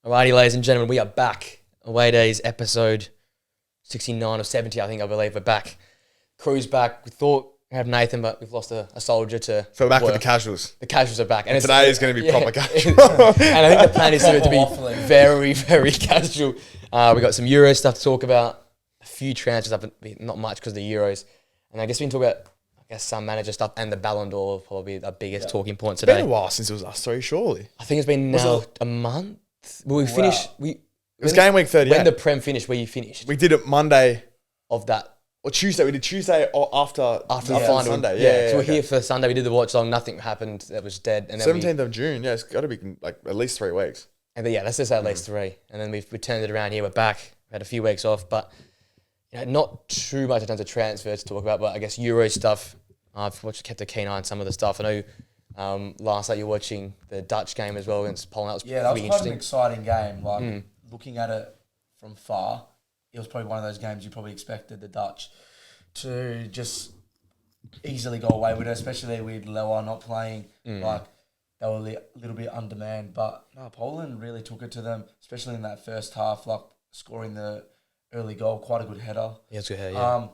Alrighty, ladies and gentlemen, we are back. Away Days episode 69 or 70, I believe. We're back. Crew's back. We thought we had Nathan, but we've lost a soldier to So we're back with work. the casuals. The casuals are back. And Today is going to be proper casual. And I think the plan is to be very, very casual. We got some Euro stuff to talk about, a few transfer stuff, but not much because of the Euros. And I guess we can talk about some manager stuff, and the Ballon d'Or will probably be the biggest talking point today. It's been a while since it was us three, surely. I think it's been now a month. Well, we finished. It was game week 38. When the Prem finished, where you finished. We did it Monday. Of that. Or Tuesday. We did Tuesday or after the final. Sunday. Yeah, so we're here for Sunday. We did the watch long. Nothing happened. That was dead. And then 17th of June. Yeah, it's got to be like at least 3 weeks. And then, let's just say at least 3. And then we turned it around here. We're back. We had a few weeks off, but not too much in terms of transfers to talk about. But I guess Euro stuff. I've kept a keen eye on some of the stuff. I know last night you were watching the Dutch game as well against Poland. That was quite an exciting game. Like looking at it from far, it was probably one of those games you probably expected the Dutch to just easily go away with it, especially with Lewa not playing. Like they were a little bit undermanned, but no, Poland really took it to them, especially in that first half, like scoring the early goal, quite a good header. Yeah, it's a good header. Yeah.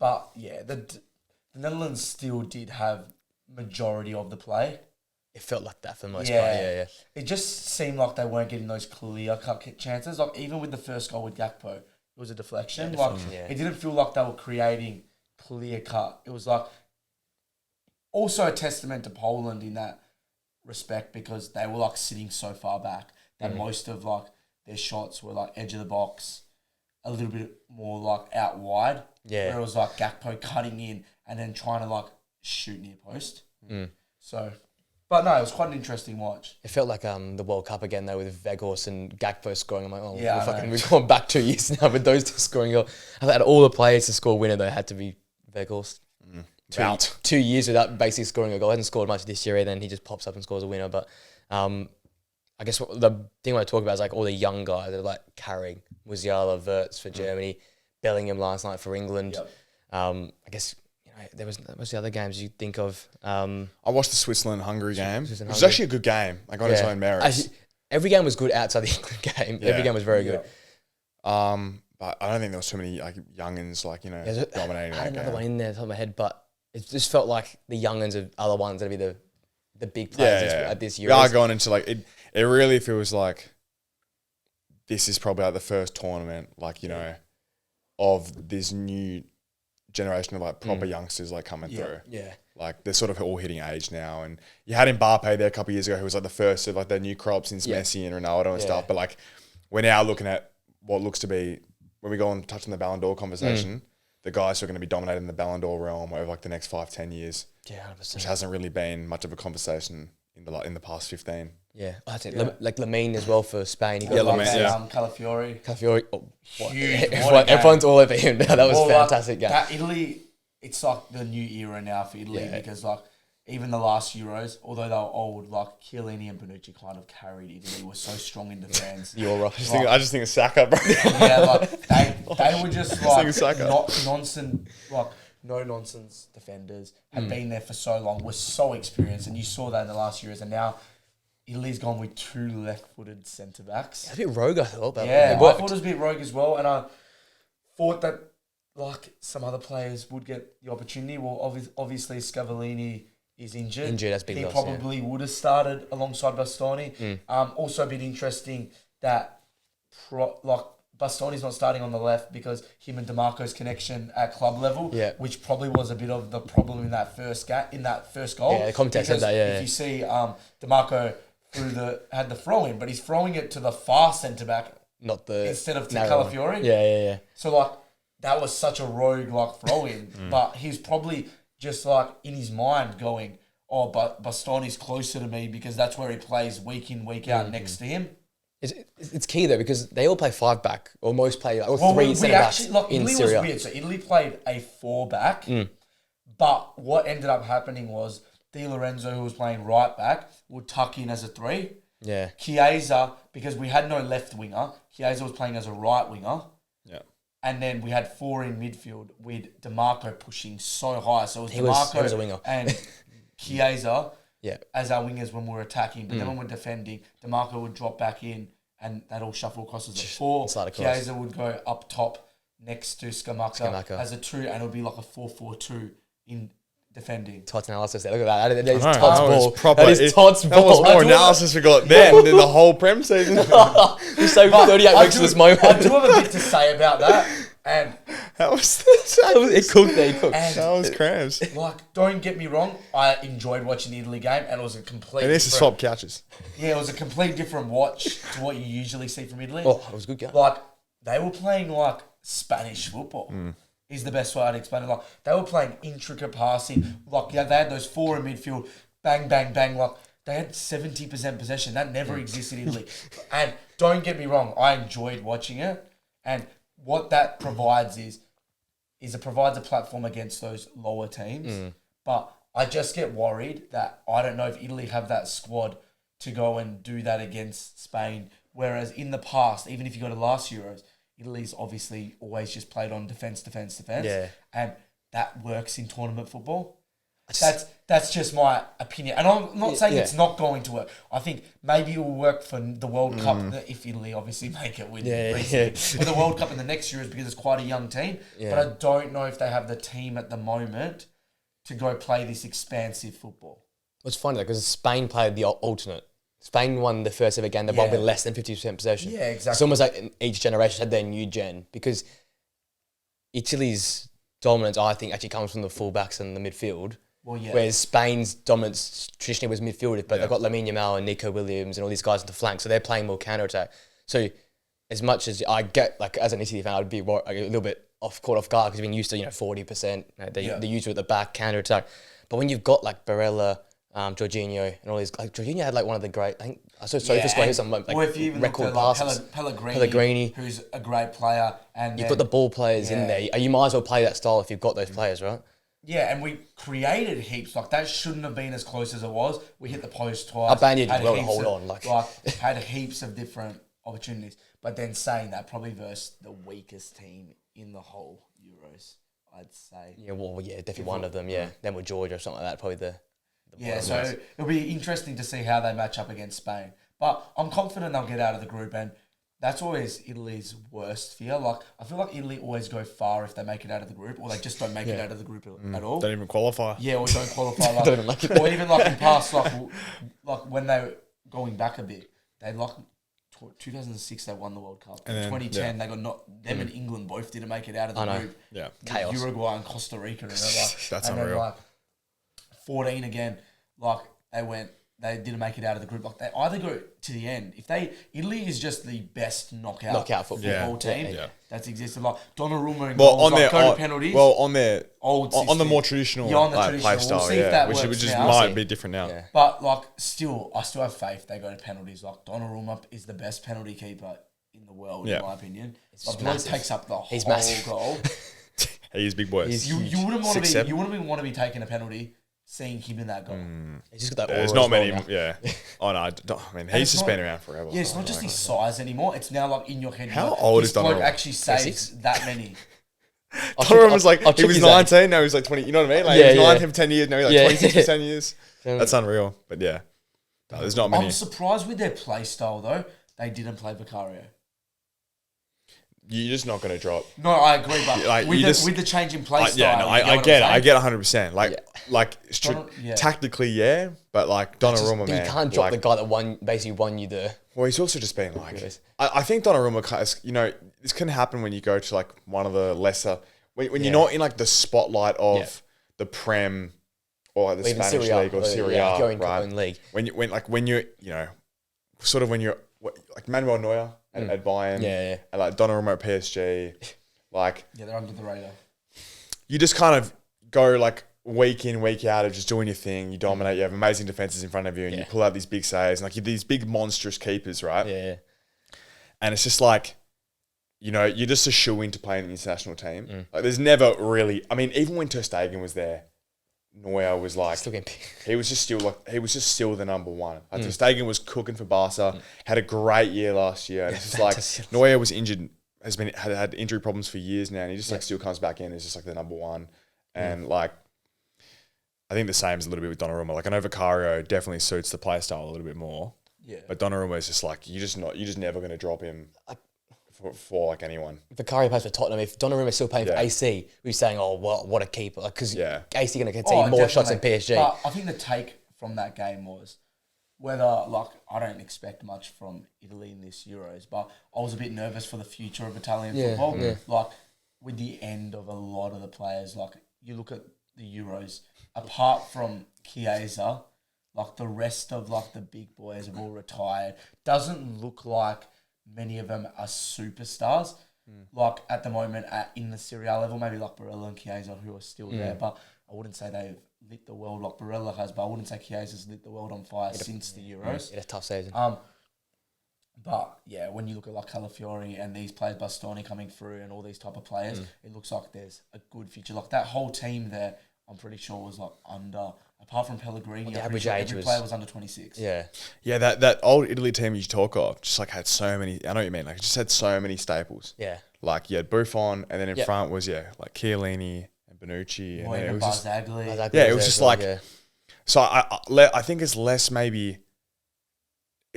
But yeah, the Netherlands still did have majority of the play. It felt like that for the most part. Yeah. It just seemed like they weren't getting those clear-cut chances. Like even with the first goal with Gakpo, it was a deflection. It didn't feel like they were creating clear-cut. It was like also a testament to Poland in that respect because they were like sitting so far back that most of like their shots were like edge of the box, a little bit more like out wide. Yeah. Where it was like Gakpo cutting in and then trying to like shoot near post. So, but no, it was quite an interesting watch. It felt like the World Cup again though with Vegas and Gakpo scoring. I'm like, we've gone back 2 years now with those two scoring goal. I've had all the players to score a winner though had to be Vegas. 2 years without basically scoring a goal. He hasn't scored much this year either, and he just pops up and scores a winner. But I guess the thing I want to talk about is like all the young guys that are like carrying Musiala, Wirtz for Germany, Bellingham last night for England. Yep. I guess there was the other games you think of. I watched the Switzerland-Hungary game. It was Hungary. actually a good game. Like on its own merits. Actually, every game was good outside the England game. Yeah. Every game was very good. But I don't think there was too many like youngins dominating I that had another game. one in there on top of my head, but it just felt like the youngins are the ones that be the big players at this year. We are going into like it really feels like this is probably like the first tournament, like, of this new generation of like proper youngsters like coming through. Yeah. Like they're sort of all hitting age now. And you had Mbappe there a couple of years ago who was like the first of like the new crop since Messi and Ronaldo and stuff. But like we're now looking at what looks to be, when we go on touching the Ballon d'Or conversation, the guys who are going to be dominating the Ballon d'Or realm over like the next 5-10 years. Yeah, 100%. Which hasn't really been much of a conversation in the past 15. Yeah, I think like Lamine as well for Spain. Lamine. Calafiori. Huge. Everyone's all over him now. That was fantastic. Like, that Italy, it's like the new era now for Italy because like even the last Euros, although they were old, like Chiellini and Bonucci kind of carried Italy. Were so strong in defence. You're right. I just think of Saka, bro. Yeah, like they were just like no nonsense defenders. Had been there for so long. Were so experienced, and you saw that in the last Euros. And now Italy's gone with 2 left-footed centre backs. A bit rogue, I thought. But I thought it was a bit rogue as well, and I thought that like some other players would get the opportunity. Well, obviously Scavellini is injured. That's big he loss, probably would have started alongside Bastoni. Also a bit interesting that Bastoni's not starting on the left because him and DeMarco's connection at club level, which probably was a bit of the problem in that first goal. Yeah, the commentator said that. If you see DeMarco had the throw in, but he's throwing it to the far centre back, instead of to Calafiori. Yeah. So like that was such a rogue like throw in, but he's probably just like in his mind going, oh, but Bastoni's closer to me because that's where he plays week in, week out next to him. It's key though because they all play 5 back or most play three centre backs in Italy Syria. was weird. So Italy played a 4 back, but what ended up happening was Di Lorenzo, who was playing right back, would tuck in as a 3. Yeah. Chiesa, because we had no left winger, Chiesa was playing as a right winger. Yeah. And then we had 4 in midfield with DeMarco pushing so high. So it was He DeMarco was a winger. and Chiesa Yeah. as our wingers when we were attacking. But then when we're defending, DeMarco would drop back in and they'd all shuffle across as a 4. Chiesa would go up top next to Scamacca as a 2, and it would be like a 4-4-2 in defending. Todd's analysis there. Look at that. That is Todd's ball. That is Todd's ball. That was more analysis we got then than the whole Prem season. We're so 38 weeks to this moment. I do have a bit to say about that. And that was it cooked there. It cooked. That was crabs. Like, don't get me wrong, I enjoyed watching the Italy game, and it was a complete. And this is swap couches. Yeah, it was a complete different watch to what you usually see from Italy. Oh, it was a good game. Like, they were playing like Spanish football. Is the best way I'd explain it. Like, they were playing intricate passing. Like, yeah, they had those 4 in midfield, bang, bang, bang. Like, they had 70% possession. That never existed in Italy. And don't get me wrong, I enjoyed watching it. And what that provides is it provides a platform against those lower teams. But I just get worried that I don't know if Italy have that squad to go and do that against Spain. Whereas in the past, even if you go to last Euros, Italy's obviously always just played on defence. Yeah. And that works in tournament football. That's just my opinion. And I'm not saying it's not going to work. I think maybe it will work for the World Cup if Italy obviously make it with for the World Cup in the next Euros because it's quite a young team. Yeah. But I don't know if they have the team at the moment to go play this expansive football. It's funny because Spain played the alternate. Spain won the first ever game. They won with less than 50% possession. Yeah, exactly. It's almost like each generation had their new gen because Italy's dominance, I think, actually comes from the fullbacks and the midfield. Well, yeah. Whereas Spain's dominance traditionally was midfielders, but they've got Lamine Yamal and Nico Williams and all these guys on the flank, so they're playing more counter-attack. So as much as I get, like, as an Italy fan, I'd be a little bit caught off guard because we've been used to, 40%. They use it at the back, counter-attack. But when you've got, like, Barella, Jorginho, and all these, like, Jorginho had, like, one of the great, I think, I saw Sophus play some, like, if you even record look at, passes. Pellegrini, who's a great player. And you've got the ball players in there. You might as well play that style if you've got those players, right? Yeah, and we created heaps. Like, that shouldn't have been as close as it was. We hit the post twice. Our band did well to hold on. Had heaps of different opportunities. But then saying that, probably versus the weakest team in the whole Euros, I'd say. Yeah, well, yeah, definitely one of them, yeah. Then with Georgia or something like that, probably the so it'll be interesting to see how they match up against Spain. But I'm confident they'll get out of the group, and that's always Italy's worst fear. Like, I feel like Italy always go far if they make it out of the group, or they just don't make it out of the group at all. Don't even qualify. Yeah, or don't qualify. Like, don't even like it. Or even like in past, like when they were going back a bit, they 2006 they won the World Cup. In 2010 they got them and England both didn't make it out of the group. Yeah, chaos. Uruguay and Costa Rica, and that's and unreal. Then, like 14 again, like they didn't make it out of the group. Like, they either go to the end. Italy is just the best knockout football team that's existed. Like Donnarumma and goals, go to penalties. Well, on their old system. on the more traditional play style, we'll see if that which works just now. might be different now. Yeah. But I still have faith they go to penalties. Like, Donnarumma is the best penalty keeper in the world, in my opinion. Like, Blood takes up the whole goal. He is big boys. You wouldn't want to be taking a penalty. Seeing him in that goal. He's just got that There's not many, Oh, no, I mean, he's just been around forever. Yeah, it's not just his size anymore. It's now, like, in your head. How old is Donnarumma? Actually saves that many. Donnarumma was like, he was 19, now he's like 20. You know what I mean? Like, he was 19 for 10 years, now he's like 26 for 10 years. That's unreal. But yeah, no, there's not many. I'm surprised with their play style, though. They didn't play Vicario. You're just not going to drop. No, I agree, but with the change in play style. Yeah, no, I get it. I get 100%. Tactically, but like Donnarumma, man. You can't drop the guy that basically won you the... Well, he's also just been like... I think Donnarumma, this can happen when you go to like one of the lesser... When you're not in like the spotlight of the Prem or like the Spanish League or Serie A, right? League. When you're like Manuel Neuer at Bayern, and like Donnarumma at PSG, like they're under the radar. You just kind of go like week in, week out of just doing your thing. You dominate. You have amazing defenses in front of you, and you pull out these big saves, and like you're these big monstrous keepers, right? Yeah. And it's just like, you're just a shoe in to play in the international team. Like, there's never really. I mean, even when Ter Stegen was there, Neuer was like, he was just still the number one. Like, Ter Stegen was cooking for Barca, had a great year last year. And it's just like, Neuer was injured, had injury problems for years now, and he just like still comes back in as just like the number one. And like, I think the same is a little bit with Donnarumma. Like, I know Vicario definitely suits the play style a little bit more. Yeah. But Donnarumma is just like you're just never going to drop him for like anyone. If Bakary plays for Tottenham, if Donnarumma is still playing for AC, we're saying, oh, what a keeper. Because AC going to concede more shots than PSG. But I think the take from that game was whether, like, I don't expect much from Italy in this Euros, but I was a bit nervous for the future of Italian football. Yeah. Like, with the end of a lot of the players, like, you look at the Euros, apart from Chiesa, like, the rest of, like, the big boys have all retired. Doesn't look like many of them are superstars. Like, at the moment, in the Serie A level, maybe like Barella and Chiesa, who are still there, but I wouldn't say they've lit the world like Barella has, but I wouldn't say Chiesa's lit the world on fire since the Euros. It's a tough season. But yeah, when you look at like Calafiori and these players, Bastoni coming through and all these type of players, it looks like there's a good future. Like that whole team there, I'm pretty sure was like under, apart from Pellegrini, the average age every player was under 26. Yeah. Yeah, that old Italy team you talk of just like had so many, I know what you mean, like it just had so many staples. Yeah. Like you had Buffon and then in front was, like Chiellini and Bonucci. And then it was just, it was just like, so I think it's less maybe,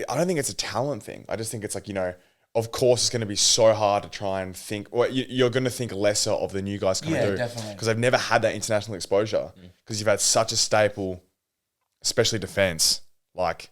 I don't think it's a talent thing. I just think it's like, of course it's going to be so hard to try and think, or you're going to think lesser of the new guys coming through. Definitely. Because they've never had that international exposure. Because you've had such a staple, especially defence, like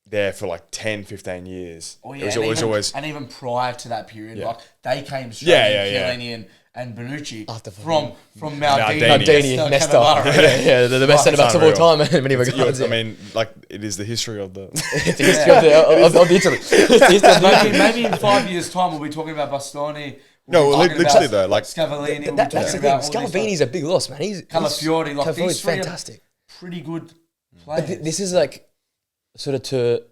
there for like 10, 15 years. Oh yeah, it was always... And even prior to that period, like they came straight in, Chiellini and Bonucci from Maldini, Nesta. They're the best centre-backs of all time. I mean, like, it is the history of the... It's the history of Italy. Maybe in 5 years' time we'll be talking about Bastoni. Literally though, like... Scavallini. That's the thing. Scavallini's a big loss, man. Calafiori. Like, these three fantastic. Pretty good players. But this is like, sort of to,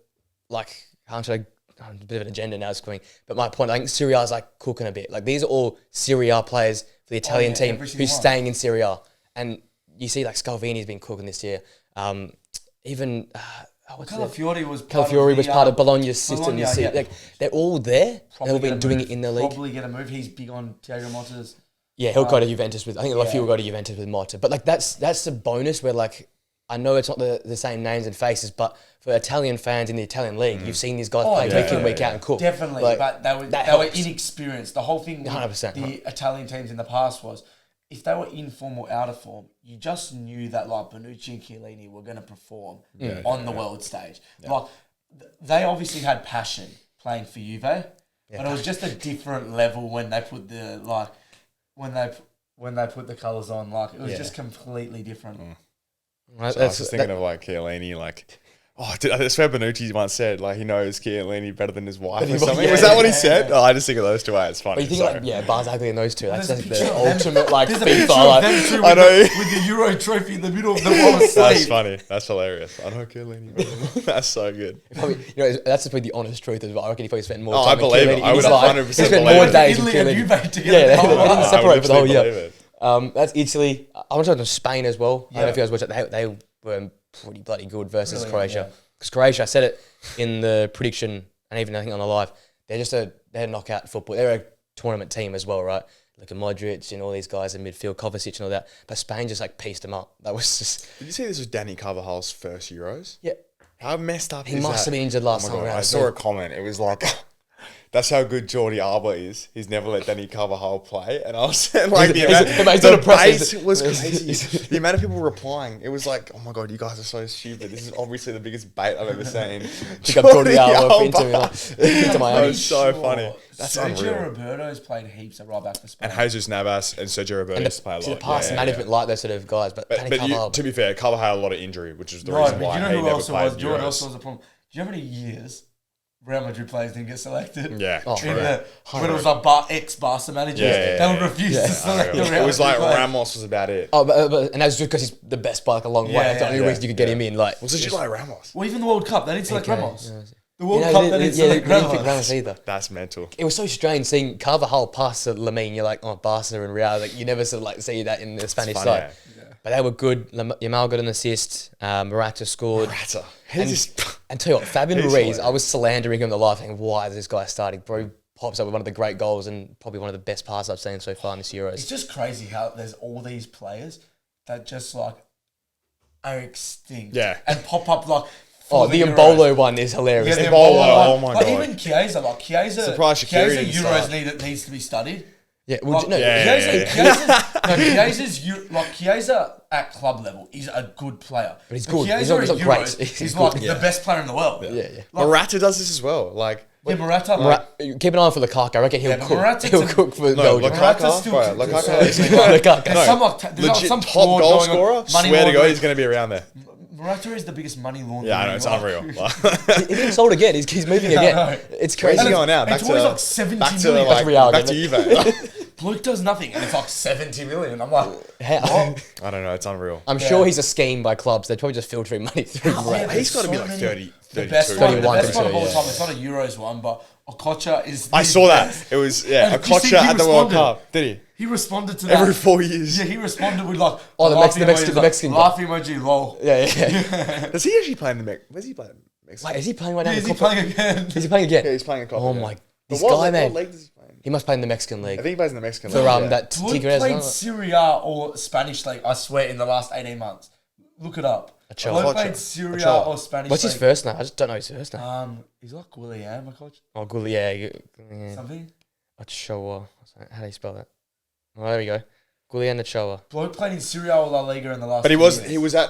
like, how should I... a bit of an agenda now is coming, but my point, I think Serie A is like cooking a bit. Like these are all Serie A players for the Italian team who's staying in Serie A, and you see like Scalvini's been cooking this year. Even Calafiori was part of Bologna's system. You see, like they're all there. They've all been doing it in the league. Probably get a move. He's big on Thiago Motta's. Yeah, he'll go to Juventus with. I think a few will go to Juventus with Motta, but like that's the bonus where like. I know it's not the same names and faces, but for Italian fans in the Italian league, you've seen these guys play week in, week out and cook. Definitely, like, but they were inexperienced. The whole thing with 100%. the Italian teams in the past was, if they were in form or out of form, you just knew that like Bonucci and Chiellini were going to perform on the world stage. Yeah. Like they obviously had passion playing for Juve, but it was just a different level when they put the when they put the colours on. Like it was just completely different. Right, so I was just thinking of like Chiellini, like, that's where Bonucci once said, like, he knows Chiellini better than his wife or something. Was that what he said? Oh, I just think of those two. It's funny. But you think Barzagli and those two. That's like the ultimate FIFA. I know with the Euro trophy in the middle of the wall. That's funny. That's hilarious. I know Chiellini. That's so good. Probably, that's probably the honest truth as well. I reckon he probably spent more time. I believe it. I would 100% spent more days with Chiellini. Yeah, they didn't separate for the whole year. It. That's Italy. I want to talk to Spain as well. I don't know if you guys watched it. They were pretty bloody good versus Croatia. Because Croatia, I said it in the prediction and even I think on the live, they're knockout football. They're a tournament team as well, right? Like a Modric and all these guys in midfield, Kovacic and all that. But Spain just like pieced them up. That was just... Did you see this was Danny Carvajal's first Euros? Yeah. How messed up is that? He must have been injured last time around. I saw a comment. It was like... That's how good Jordi Alba is. He's never let Danny Carvajal play. And I was saying, like, the base was crazy. The amount of people replying, it was like, oh my God, you guys are so stupid. This is obviously the biggest bait I've ever seen. Pick up Jordi Alba into my own. That was so funny. That's Sergio Roberto's played heaps at right back for Spain. And Jesus Navas and Sergio Roberto's play a lot. The past management like those sort of guys. But to be fair, Carvajal had a lot of injury, which is the reason why he never played Euros. Do you know who else was a problem? Do you know how many years Real Madrid players didn't get selected? Yeah, true. When it was like ex-Barca managers, they would refuse to select the Real Madrid. It was like Ramos was about it. Oh, and that's just because he's the best by like a long way. That's the only reason you could get him in. Like, was it just like Ramos? Well, even the World Cup, they didn't select Ramos. The World Cup, they didn't select Ramos either. That's mental. It was so strange seeing Carvajal pass to Lamine. You're like, oh, Barca and Real. Like, you never sort of like see that in the Spanish side. But they were good. Yamal got an assist. Morata scored. And tell you what, Fabian Ruiz, I was slandering him the live, thinking, why is this guy starting? Bro, pops up with one of the great goals and probably one of the best passes I've seen so far in this Euros. It's just crazy how there's all these players that just like are extinct. Yeah. And pop up like Oh, the Embolo one is hilarious. Yeah, the Embolo, Embolo oh one. my Like God. even Chiesa, Surprised Shaqiri didn't Euros start. needs to be studied. Yeah, well, Like, no, Chiesa at club level is a good player. But he's good. Chiesa He's not at great. Euros, He's he's good. like the best player in the world. yeah. Like, Morata does this as well. Like, Morata, Keep an eye on for Lukaku. I reckon he'll but cook. Morata's He'll a- cook for no, Belgium. Morata's Lukaku, still bro, kicking. Lukaku. There's some like there's like legit some top fraud goal going on. scorer. Money Swear to God, laundering. he's going to be around there. Morata is the biggest money laundering. Yeah, I know, it's unreal. He's being sold again. He's moving Yeah, I again. know. It's Where's crazy. he going now? Back it's to always like 70 back to million. like Real, back to Juve. Bloke does nothing, and it's like 70 million. I'm like, How? I don't know. It's unreal. I'm sure he's a scheme by clubs. They're probably just filtering money through. Oh, Right. yeah, He's got to be so like many- 30, the 32. best one, the 31, best one of all 32, time. It's not a Euros one, but Okocha is. I the saw that. best. It was And a did you see Kocha he at the World responded? Cup. Did He responded to he? Every that. 4 years. Yeah, he responded with like, Oh, the laughing Mexican- emoji, the Mexican guy. laugh emoji, lol. Yeah. Does he actually play in the Mexico? Where's he playing? Mexico? Wait, is he playing right now? Yeah, in is the he Copa? playing again? Is he playing again? Yeah, he's playing a Copa. Oh yeah. my, But this what, guy, what man. league does he play in? He must play in the Mexican I league. think he plays in the Mexican For league. yeah. that Luke Tigres. played Serie A or Spanish league, I swear, in the last 18 months. Look it up. Ochoa. Luke played Serie A Ochoa. or Spanish What's league. his first name? I just don't know his first name. He's like William, my coach. Oh, good. Yeah. Something. Ochoa. How do you spell that? Oh, there we go. Gulian Ochoa. Bloke played in Serie A or La Liga in the last But he 2 was years. at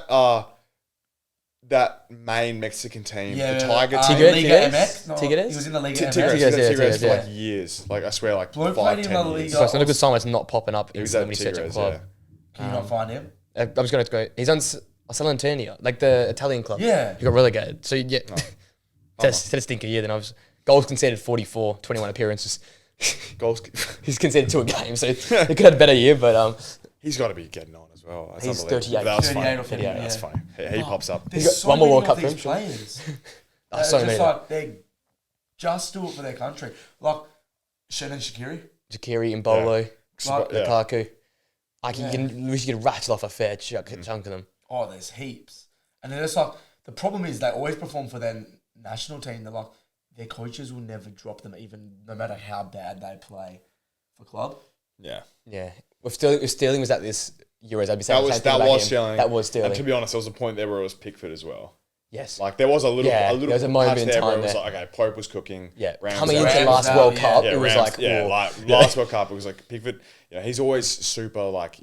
that main Mexican team, the Tiger team. Tigres? Liga MX? No, Tigres? He was in the Liga Tigres, MX. Tigres, yeah, Tigres for yeah. like years. Like I swear, like Bloke 5, played in 10 La years. Liga. So it's not a good sign. It's not popping up He was at when he sets a Tigres, club. yeah. Can you not find him? I'm just going to go. He's on Salernitana, like the Italian club. Yeah. He got relegated. So yeah, that's a stinker year. Then I was goals conceded 44, 21 appearances. Goals. He's conceded 2 a game, so he could have a better year. But He's got to be getting on as well. That's He's unbelievable. 38. That's 38 fine. or 38, Yeah, that's yeah. fine. He pops up. There's got so one more many World of Cup these for him, sure. players. so Just many. like they just do it for their country. Like Shannon Shaqiri. Jakiri, Embolo, Like, Yeah. Lukaku. Like Yeah. we should get rattled off a fair chunk of them. Oh, there's heaps. And then it's like the problem is they always perform for their national team. They're like their coaches will never drop them, even no matter how bad they play for club. Yeah. Yeah, if Sterling was at this Euros, I'd be saying That the was same thing about him. Sterling. That was Sterling. And to be honest, there was a point there where it was Pickford as well. Yes. Like there was a little, Yeah, there was a moment patch in there where time it was there. like, okay, Pope was cooking. Yeah, Rams coming out. into Rams last out, World yeah. Cup, Yeah, it was Rams, like, last World Cup, it was like Pickford. You know, he's always super like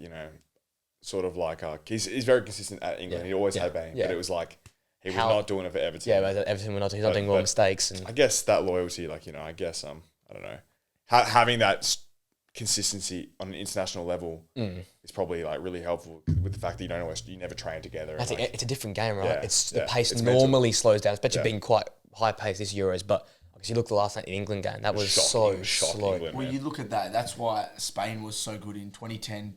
sort of like he's very consistent at England. Yeah. He always Yeah. had been, Yeah. but it was like he was How- not doing it for Everton. yeah, but Everton were not. He's not doing more but- mistakes, and I guess that loyalty, like I guess I don't know, having that consistency on an international level is probably like really helpful with the fact that you never train together. that's and, it's a different game, right? Yeah, It's yeah, the pace it's mental. normally slows down, especially Yeah. being quite high paced this Euros. But because you look the last night in England game, that was shocking. so It was shocking, slow. England, Well, man. you look at that. That's why Spain was so good in 2010,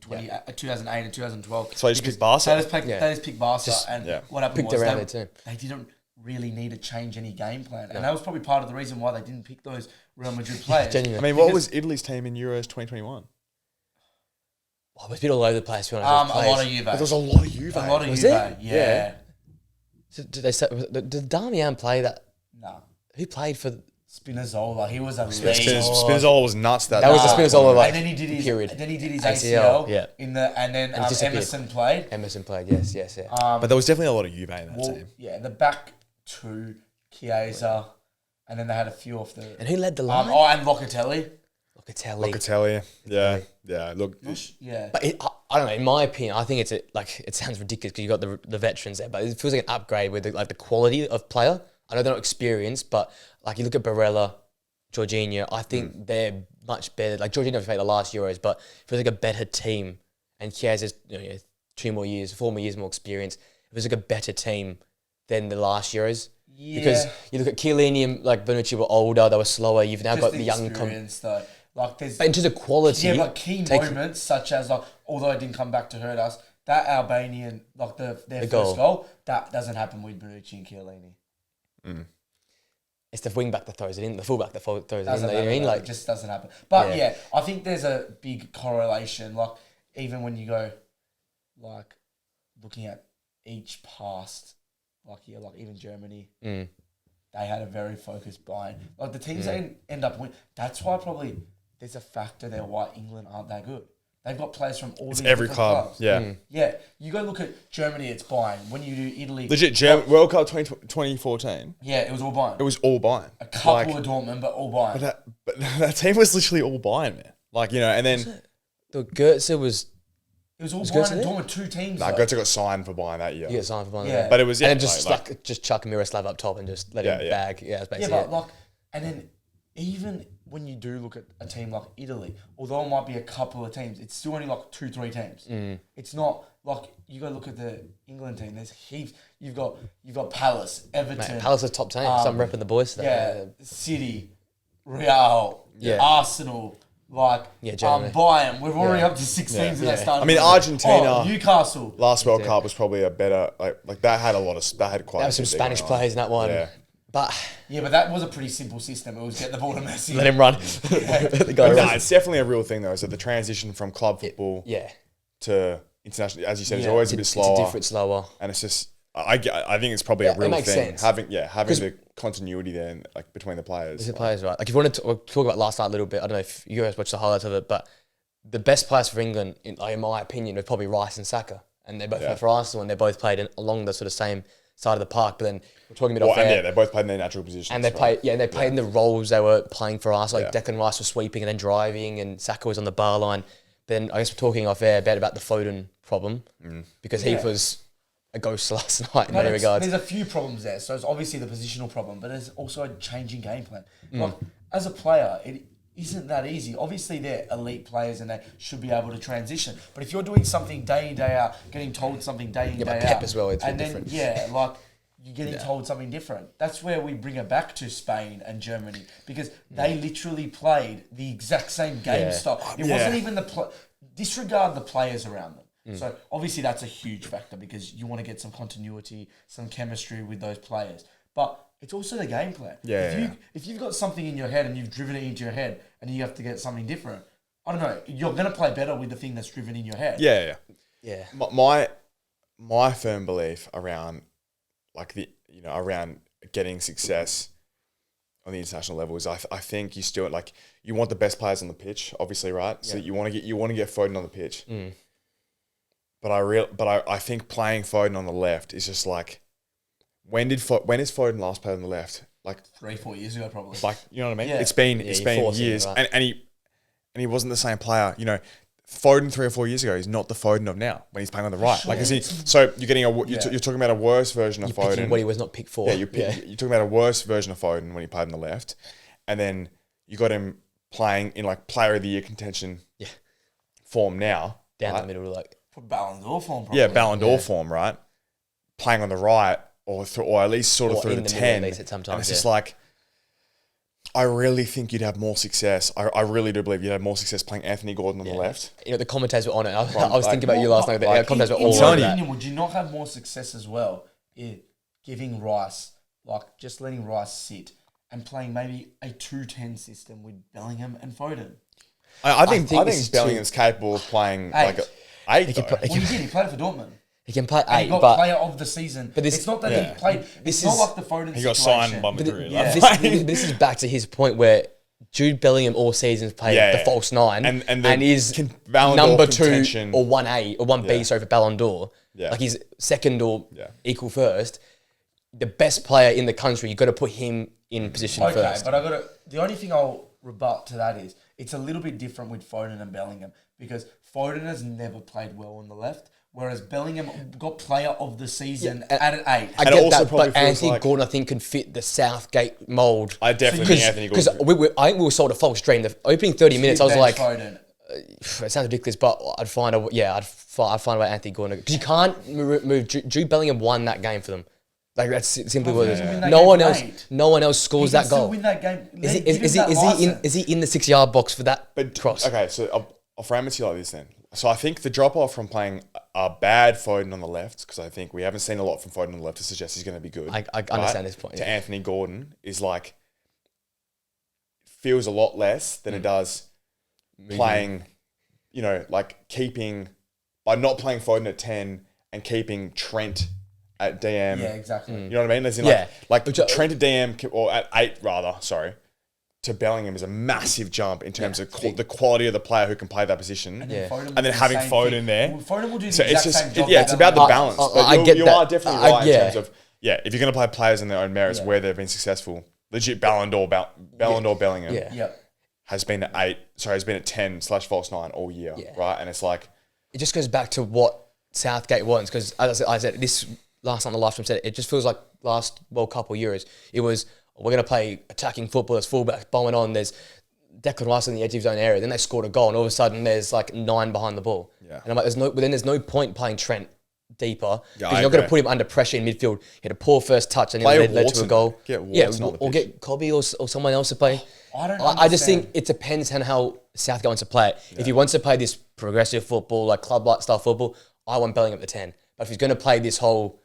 2008 and 2012. So they just Because picked Barca? They just picked Barca. And yeah. what happened Picked was around they, their team. they didn't really need to change any game plan. And that was probably part of the reason why they didn't pick those Real Madrid players. I Genuinely. mean, what was Italy's team in Euros 2021? Oh, it was a bit all over the place. To be a honest, lot of Juve. There was a lot of Juve. A lot of Was Juve, there? yeah. So did they say? Did Damian play that? Nah. Who played for? Spinazzola, he was a legend. Spinazzola was nuts that That was the day. Spinazzola like and then he did his period. ACL, yeah. in the and then And he disappeared. Emerson played. Emerson played. Yes, yeah. But there was definitely a lot of Juve in that Well, team. yeah, the back two, Chiesa, and then they had a few off the. And who led the line? And Locatelli. Locatelli. Locatelli, yeah. Look, Yeah. But I don't know. In my opinion, I think it sounds ridiculous because you got the veterans there, but it feels like an upgrade with the quality of player. I know they're not experienced, but like you look at Barella, Jorginho, I think they're much better. Like Jorginho played the last Euros, but it feels like a better team. And Chiesa's 4 more years more experience. It feels like a better team than the last Euros. Yeah. Because you look at Chiellini and like Bonucci were older, they were slower. You've now Just got the the young. experience though. Like there's But in terms of quality, but key moments such as like although it didn't come back to hurt us, that Albanian their first goal that doesn't happen with Bonucci and Chiellini. it's the wing back that throws it in, the full back that throws it in. Doesn't You know what I mean? happen, Like it just doesn't happen. But Yeah. yeah, I think there's a big correlation. Like even when you go, like looking at each past, like even Germany, they had a very focused Bayern. Like the teams that end up winning. That's why probably there's a factor there why England aren't that good. They've got players from all these every different club. clubs. Yeah. Yeah. You go look at Germany, it's Bayern. When you do Italy... Legit, World Cup 2014. Yeah, it was all Bayern. It was all Bayern. A couple of Dortmund, but all Bayern. But that team was literally all Bayern, man. Like, you know, and then... The Goetze was... It was all Was Bayern Götze and there? Dortmund, 2 teams. Nah, Götze got signed for Bayern that year. You get signed for one. Yeah. But it was... Yeah, and then just just chuck Miroslav up top and just let him bag. Yeah, that's basically Yeah, but like... And then even when you do look at a team like Italy, although it might be a couple of teams, it's still only like 2-3 teams. It's not like you go look at the England team. There's heaps. You've got Palace, Everton. Mate, Palace is top team. So I'm repping the boys today. Yeah, City, Real, Arsenal, Germany. Bayern. We're already up to 6 teams in that starting. I mean, Argentina. Newcastle. Last World Cup was probably a better... Like that had a lot of... That had quite... There were some Spanish players in that one. Yeah. But that was a pretty simple system. It was get the ball to Messi. let him run. The guy No, runs. it's definitely a real thing though. So the transition from club football to international, as you said, is always a bit slower. It's a different, slower. And it's just, I think it's probably a real it makes thing. sense. Having the continuity there, like between the players. The players, right? Like if you wanted to talk about last night a little bit, I don't know if you guys watched the highlights of it, but the best players for England, in my opinion, was probably Rice and Saka, and they both played for Arsenal, and they both played along the sort of same side of the park. But then we're talking about they both played in their natural positions. and they played in the roles they were playing for us. Like Declan Rice was sweeping and then driving, and Saka was on the bar line. Then I guess we're talking off air about the Foden problem because he was a ghost last night in many regards. There's a few problems there. So it's obviously the positional problem, but there's also a changing game plan. Like as a player, it isn't that easy. Obviously, they're elite players and they should be able to transition. But if you're doing something day in, day out, getting told something day in, day out. Pep as well, it's and different. You're getting told something different. That's where we bring it back to Spain and Germany because they literally played the exact same game style. It wasn't even disregard the players around them. So obviously that's a huge factor because you want to get some continuity, some chemistry with those players. But it's also the game plan. If you've got something in your head and you've driven it into your head and you have to get something different, I don't know, you're going to play better with the thing that's driven in your head. Yeah. My firm belief around around getting success on the international level is I think you still you want the best players on the pitch, obviously, right? So you want to get Foden on the pitch. But I think playing Foden on the left is just like, when is Foden last played on the left? Like 3-4 years ago, probably. Like, you know what I mean? Yeah. It's been years, right? and he wasn't the same player. You know, Foden 3 or 4 years ago is not the Foden of now when he's playing on the right. Sure. Like, so you're getting you're talking about a worse version of Foden. Picking what he was not picked for. Yeah, you're talking about a worse version of Foden when he played on the left, and then you got him playing in like Player of the Year contention form now, Down right? the middle, like For Ballon d'Or form, probably. Yeah, Ballon d'Or form, right? Playing on the right, or at least sort of Or through in the the middle 10. at least at some And times, it's just like, I really think you'd have more success. I really do believe you'd have more success playing Anthony Gordon on the left. You know, the commentators were on it. I was thinking about you last night. The commentators were in all your over that. opinion, would you not have more success as well in giving Rice, like just letting Rice sit and playing maybe a 2-10 system with Bellingham and Foden? I think this is Bellingham's capable of playing like 8. could play- Well, he did. He played for Dortmund. He can play And he 8, got but player of the season. But it's not that he played. It's not like the Foden He got situation. signed by Madrid. Yeah. this is back to his point where Jude Bellingham all seasons played the false 9 and is Ballon d'Or number 2 contention. or 1A or 1B, sorry, for Ballon d'Or. Yeah. Like he's second or equal first. The best player in the country, you've got to put him in position first. But the only thing I'll rebut to that is it's a little bit different with Foden and Bellingham because Foden has never played well on the left, whereas Bellingham got player of the season at an 8. I And get also that, probably but feels Anthony like- Gordon, I think, can fit the Southgate mould. I definitely think Anthony Because Gordon. I think we were sold a false dream. The opening 30 minutes, I was like, Foden. it sounds ridiculous, but I'd find a way Anthony Gordon. Because you can't move. Jude Bellingham won that game for them. Like that's simply what it is. No one else scores that goal. Win that game. Is he in the 6-yard box for that cross? Okay, so I'll frame it to you like this then. So I think the drop off from playing a bad Foden on the left, because I think we haven't seen a lot from Foden on the left to suggest he's going to be good. I understand this point. To Anthony Gordon is like feels a lot less than it does playing, you know, like keeping by not playing Foden at 10 and keeping Trent at DM. Yeah, exactly. You know what I mean? As in like Trent at DM or at 8 rather. Sorry. to Bellingham is a massive jump in terms of the quality of the player who can play that position. And then having Foden there. Well, Foden will do the So exact it's just, same job. it's about the balance. But you that. are definitely right in terms of, if you're going to play players in their own merits where they've been successful, legit Ballon d'Or Bellingham has been at 10/false 9 all year, right? And it's like... It just goes back to what Southgate wants, because as I said, this last night on the live stream said it just feels like last World Cup or Euros, it was, we're going to play attacking football, there's fullbacks bombing on, there's Declan Rice on the edge of his own area, then they scored a goal, and all of a sudden there's like 9 behind the ball. Yeah. And I'm like, there's no point playing Trent deeper, because you're not going to put him under pressure in midfield. He had a poor first touch and then led to a goal. Or get Cobby or someone else to play. I just think it depends on how Southgate wants to play it. If he wants to play this progressive football, like club-like style football, I want Bellingham at the 10. But if he's going to play this whole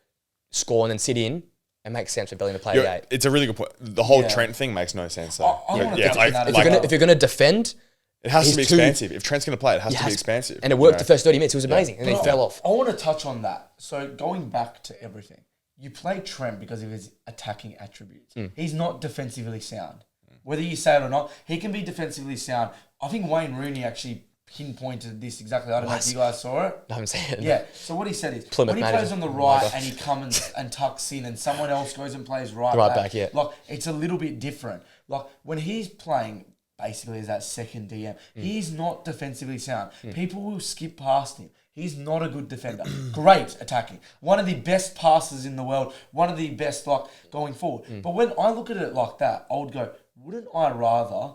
score and then sit in, it makes sense for Bellingham to play at 8. It's a really good point. The whole Trent thing makes no sense. Though. If you're going to defend, it has to be expansive. If Trent's going to play, it has to be expansive. And it worked the first 30 minutes. It was amazing. And then he fell off. I want to touch on that. So going back to everything, you play Trent because of his attacking attributes. He's not defensively sound. Whether you say it or not, he can be defensively sound. I think Wayne Rooney actually pinpointed this exactly. I don't know if you guys saw it. I haven't seen it. Yeah. So what he said is, when he plays on the right and he comes and tucks in and someone else goes and plays right back, like it's a little bit different. Like when he's playing basically as that second DM, he's not defensively sound. People will skip past him. He's not a good defender. Great attacking. One of the best passers in the world. One of the best going forward. But when I look at it like that, I would go, wouldn't I rather,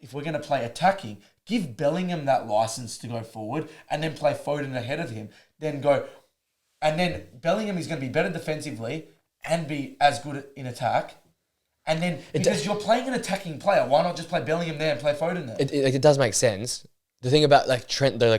if we're going to play attacking, give Bellingham that license to go forward and then play Foden ahead of him, then Bellingham is going to be better defensively and be as good in attack. And then, because you're playing an attacking player, why not just play Bellingham there and play Foden there? It does make sense. The thing about Trent, though,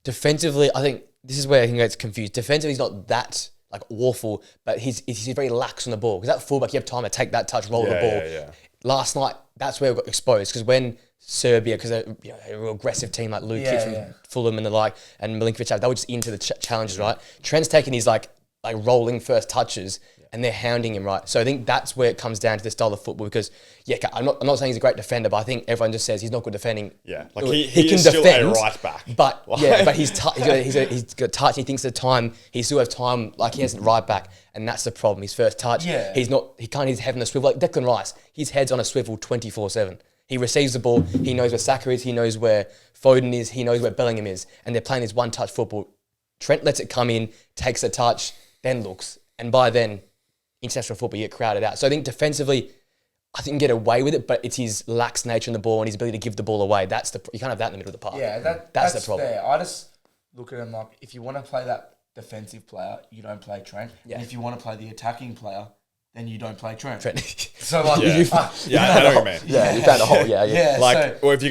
defensively, I think this is where I think it's confused. Defensively, he's not that awful, but he's very lax on the ball. Because that fullback, you have time to take that touch, roll the ball. Yeah. Last night, that's where we got exposed. Because when Serbia, because they're a real aggressive team like Lukic from Fulham and the like, and Milinkovic, they were just into the challenges, right? Trent's taking his rolling first touches, and they're hounding him, right? So I think that's where it comes down to the style of football. Because I'm not saying he's a great defender, but I think everyone just says he's not good defending. Yeah, he can defend, still a right back, but but he's got touch. He thinks at the time he still has time, he hasn't right back, and that's the problem. His first touch, he can't his head on a swivel like Declan Rice. His head's on a swivel 24/7. He receives the ball. He knows where Saka is. He knows where Foden is. He knows where Bellingham is, and they're playing this one-touch football. Trent lets it come in, takes a touch, then looks, and by then, international football, you get crowded out. So I think defensively, I think you can get away with it, but it's his lax nature on the ball and his ability to give the ball away. You can't have that in the middle of the park. Yeah, that's the problem. Fair. I just look at him like, if you want to play that defensive player, you don't play Trent. Yeah. And if you want to play the attacking player, then you don't play Trent. So I know what you mean. Yeah, you found a hole. Yeah. Or if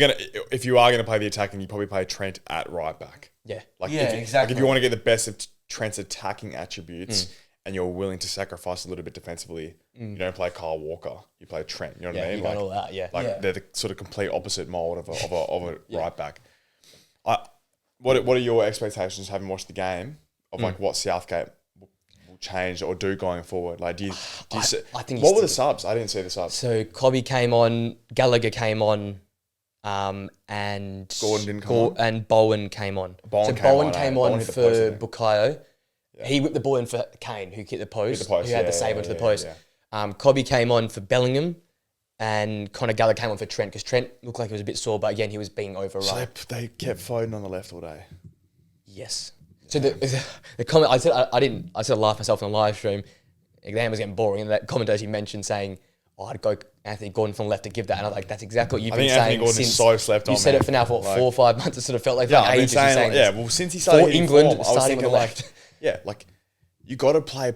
you are gonna play the attacking, you probably play Trent at right back. Yeah. Exactly. If you want to get the best of Trent's attacking attributes. And you're willing to sacrifice a little bit defensively, you don't play Kyle Walker. You play Trent. You know what I mean? All that, they're the sort of complete opposite mold of a right back. What are your expectations, having watched the game, of what Southgate will change or do going forward? Do you see, I think what were the subs? I didn't see the subs. So Cobby came on, Gallagher came on, and Gordon didn't come on, and Bowen came on. Bowen came on for Bukayo. Yeah. He whipped the ball in for Kane, who kicked the post, who had the save onto the post. Cobby came on for Bellingham, and Conor Gallagher came on for Trent, because Trent looked like he was a bit sore, but again, he was being overrun. So they kept Foden on the left all day? Yes. So the comment, I said I laughed myself on the live stream. The game was getting boring, and that commentator actually mentioned saying, I'd go Anthony Gordon from left to give that. And I was like, that's exactly what you've been saying. Anthony Gordon is so slept on. You said it for now for 4 or 5 months. It sort of felt like ages. Since he started hitting England, form, starting on the left. You got to play.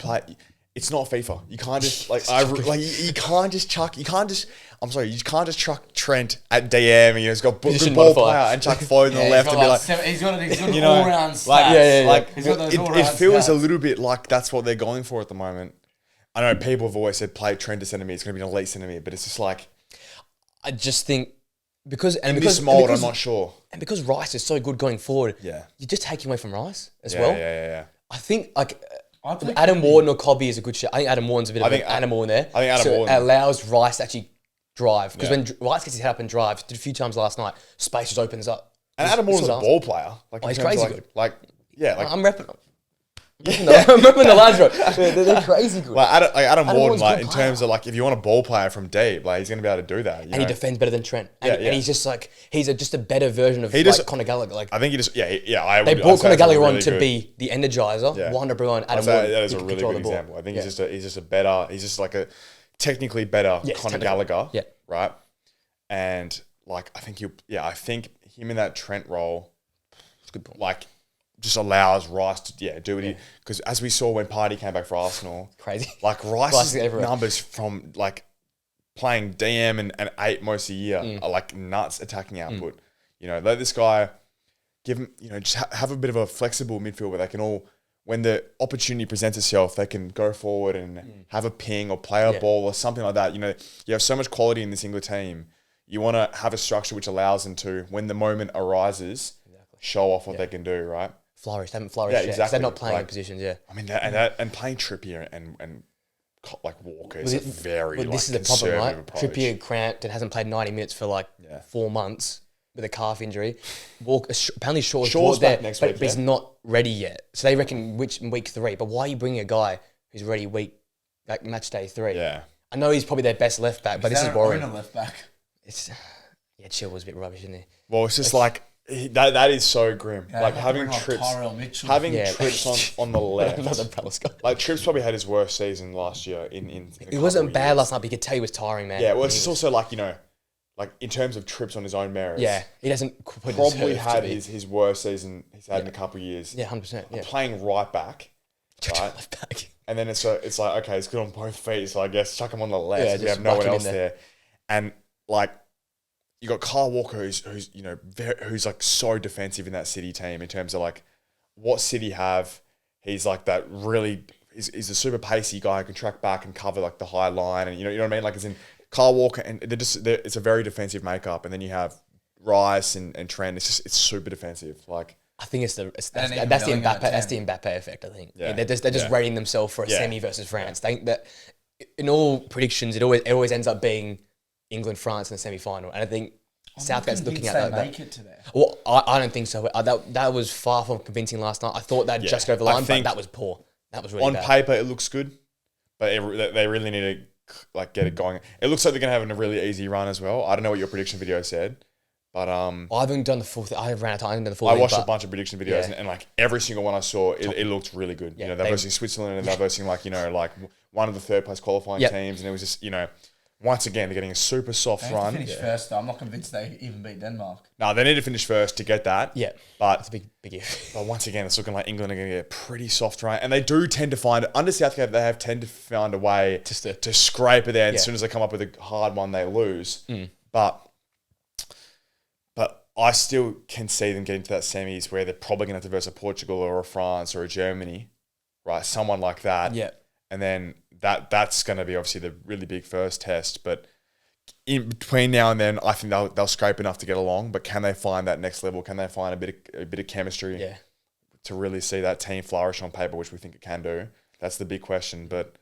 It's not FIFA. You can't just you can't just chuck. You can't just chuck Trent at DM. And, he's got good ball player and chuck Foden on the left and be like, he's got all round stats. It feels a little bit like that's what they're going for at the moment. I know people have always said play Trent to centre mid. It's going to be an elite centre mid, but it's just I just think because this mould, I'm not sure. And because Rice is so good going forward, you're just taking away from Rice as well. Yeah. I think Adam Warden or Cobby is a good shot. I think Adam Warden's a bit of an animal in there. I think Adam Warden allows Rice to actually drive. Because when Rice gets his head up and drives, did a few times last night, space just opens up. And Adam Moore's a ball player. Like, he's crazy good. Like, yeah. Like, I'm repping him. I'm repping the lads, bro. They're crazy good. Like Adam Moore's like, in terms of like, if you want a ball player from deep, like he's going to be able to do that. And he defends better than Trent. And he's just like, he's a better version of Conor Gallagher. Like, I think he just, they brought Conor Gallagher on to be the energizer. Yeah. Wanda Bruin, Adam Moore. That is a really good example. I think he's just a better, he's just like a technically better Conor Gallagher. Yeah. Right. And like, I think him in that Trent role, it's a good point. Like, just allows Rice to do what he, because as we saw when Party came back for Arsenal, crazy. Like Rice's numbers from like playing DM and 8 most of the year are like nuts attacking output. You know, let this guy give him, you know, just have a bit of a flexible midfield where they can all, when the opportunity presents itself, they can go forward and have a ping or play a ball or something like that. You know, you have so much quality in this England team. You want to have a structure which allows them to, when the moment arises, show off what they can do, right? Flourish. They haven't flourished yet. Exactly. They're not playing in positions, I mean, and playing Trippier and like Walker is a very this is the problem, right? Approach. Trippier cramped and hasn't played 90 minutes for like 4 months with a calf injury. Walker apparently Shaw's back next week, but he's not ready yet. So they reckon week 3. But why are you bringing a guy who's ready match day 3? Yeah, I know he's probably their best left back, but this is worrying. Left back. It's Chill was a bit rubbish, isn't he? Well, it's just like. That is so grim. Like having trips on the left. Like Trips probably had his worst season last year. In it wasn't bad last night, but you could tell he was tiring, man. Yeah, well, it's just also like, you know, like in terms of Trips on his own merits. Yeah, he doesn't probably had his worst season he's had in a couple of years. Yeah, 100%. Yeah, playing right back, right? Left back. And then it's like, okay, he's good on both feet, so I guess chuck him on the left. Yeah, we have no one else there. And like, you got Kyle Walker, who's you know who's like so defensive in that City team in terms of like what City have. He's like that really. He's a super pacey guy who can track back and cover like the high line, and you know what I mean. Like, it's in Kyle Walker, and it's a very defensive makeup. And then you have Rice and Trent. It's super defensive. Like, I think that's the Mbappe effect. I think they're just rating themselves for a semi versus France. They think that in all predictions, it always ends up being England, France in the semi-final, and I think Southgate's looking at that. Make it to there. Well, I don't think so. That was far from convincing last night. I thought they'd just go over the line, but that was poor. That was really bad. On paper, it looks good, but they really need to like get it going. It looks like they're gonna have a really easy run as well. I don't know what your prediction video said, but I haven't done the full. I ran out of time. I haven't done the full. I watched a bunch of prediction videos, and like every single one I saw, it looked really good. Yeah, you know, they're versing Switzerland, and they're versing like one of the third place qualifying teams, and it was just once again, they're getting a super soft run. They finish first, though. I'm not convinced they even beat Denmark. No, they need to finish first to get that. Yeah, but it's a big if. But once again, it's looking like England are going to get a pretty soft run, and they do tend to find under Southgate. They tend to find a way to scrape it there. And as soon as they come up with a hard one, they lose. But I still can see them getting to that semis where they're probably going to have to verse a Portugal or a France or a Germany, right? Someone like that. Yeah, and then that's going to be obviously the really big first test. But in between now and then, I think they'll scrape enough to get along. But can they find that next level? Can they find a bit of chemistry to really see that team flourish on paper, which we think it can do? That's the big question. But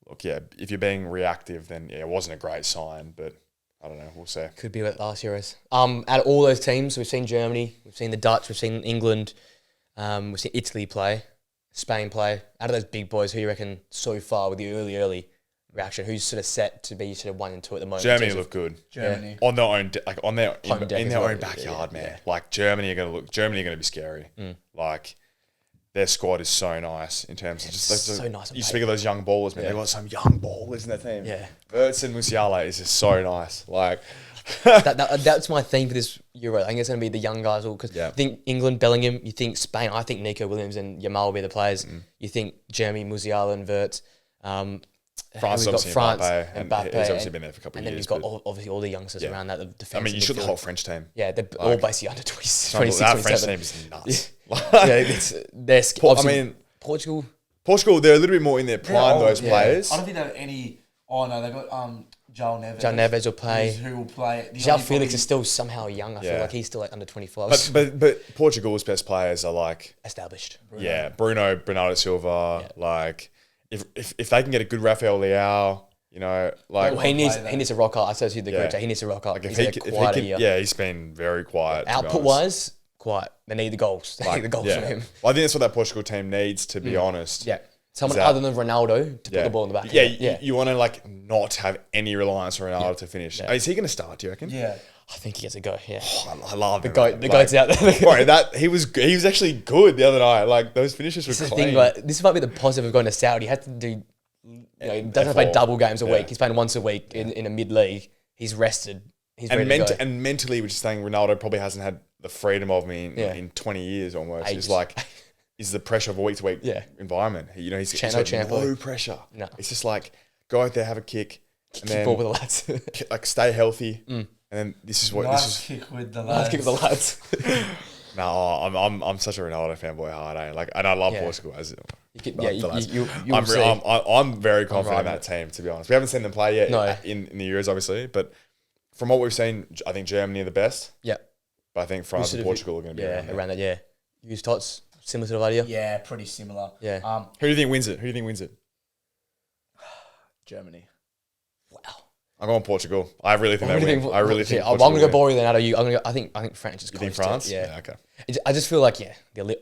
look, if you're being reactive, then it wasn't a great sign. But I don't know. We'll see. Could be what last year is. Out of all those teams, we've seen Germany, we've seen the Dutch, we've seen England, we've seen Italy play. Spain play. Out of those big boys, who you reckon so far with the early reaction? Who's sort of set to be sort of 1 and 2 at the moment? Germany look good. Germany on their own, in their own backyard, yeah, man. Yeah. Like Germany are going to be scary. Like their squad is so nice in terms of just so nice. You speak of those young ballers, man. They've got some young ballers in their team. Yeah, Wirtz and Musiala is just so nice. Like. That's my theme for this Euro. I think it's going to be the young guys because I think England, Bellingham, you think Spain, I think Nico Williams and Yamal will be the players. You think Germany, Musiala and Wirtz. France, obviously Mbappe. He's obviously been there for a couple of years. And then you've got obviously all the youngsters around that. The defense. I mean, you should the whole French team. Yeah, they're all basically under 26, that French team is nuts. Portugal, they're a little bit more in their prime, those players. I don't think they have any... Oh, no, they've got... João Neves will play. Who will play? João Felix is still somehow young. I feel like he's still like under 25. But Portugal's best players are like established. Bernardo Silva. Like if they can get a good Rafael Leao, You know, like Well, he needs a rock up. I said to the group chat, he needs a rock up. like He's had a quiet year. yeah, he's been very quiet. Output wise, quiet. They need the goals. They need the goals from him. Well, I think that's what that Portugal team needs, to be honest. Yeah. Someone other than Ronaldo to put the ball in the back. Yeah, you want to like not have any reliance on Ronaldo to finish. Yeah. Is he going to start? Do you reckon? Yeah. I think he gets a go. Yeah. I love the him. goat. The goat's out there. Bro, he was actually good the other night. Like those finishes were This is the clean. thing, but this might be the positive of going to Saudi. He has to do, he doesn't have to play double games a week. He's playing once a week in a mid league. He's rested. He's ready to go. And mentally, which is saying Ronaldo probably hasn't had the freedom of me in 20 years almost. It's like, is the pressure of a week to week environment. He's got no pressure. No. It's just like, go out there, have a kick. And then ball with the lads. like stay healthy. And then this is what kick with the lads. Nice kick with the lads. No, I'm such a Ronaldo fanboy hard, Like, and I love Portugal as I'm very confident in that team, to be honest. We haven't seen them play yet in the Euros, obviously, but from what we've seen, I think Germany are the best. Yeah, but I think France and Portugal are going to be around that. Yeah, use tots similar sort of idea. Yeah, pretty similar. Yeah. Who do you think wins it? Germany. Wow. I'm going Portugal. I really think they win. I really think. I'm going to go boring then. I think France is. You think France? Yeah. Okay. I just feel like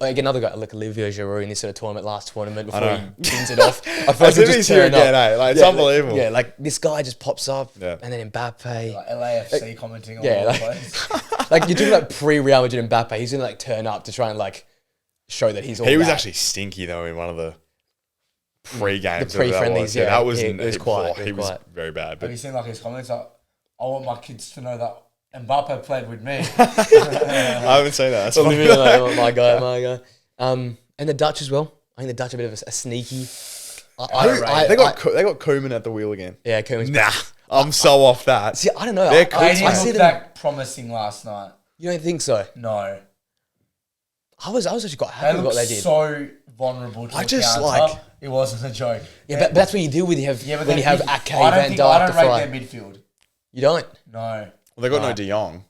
another guy like Olivier Giroud in this sort of last tournament before he wins it off. I feel like he's here again. Like it's unbelievable. Like this guy just pops up, and then Mbappe. Like LAFC commenting on all the plays. Like you're talking about pre-Real Madrid Mbappe. He's gonna turn up to try and show that he's all. He was actually stinky though in one of the pre-games. The pre-friendlies, that was it was quiet. He was very bad. Have you seen his comments? Like, I want my kids to know that Mbappe played with me. I haven't seen that. That's funny. my guy. And the Dutch as well. I think the Dutch are a bit of a sneaky. They got Koeman at the wheel again. Yeah, Koeman's I'm so off that. See, I don't know. They didn't look that promising last night. You don't think so? No. I was actually quite happy with what they did. So vulnerable to it wasn't a joke. Yeah, but that's what you deal with. You have when you have Ake, Van Dijk, I don't rate their midfield. You don't? No. Well, they got no De Jong.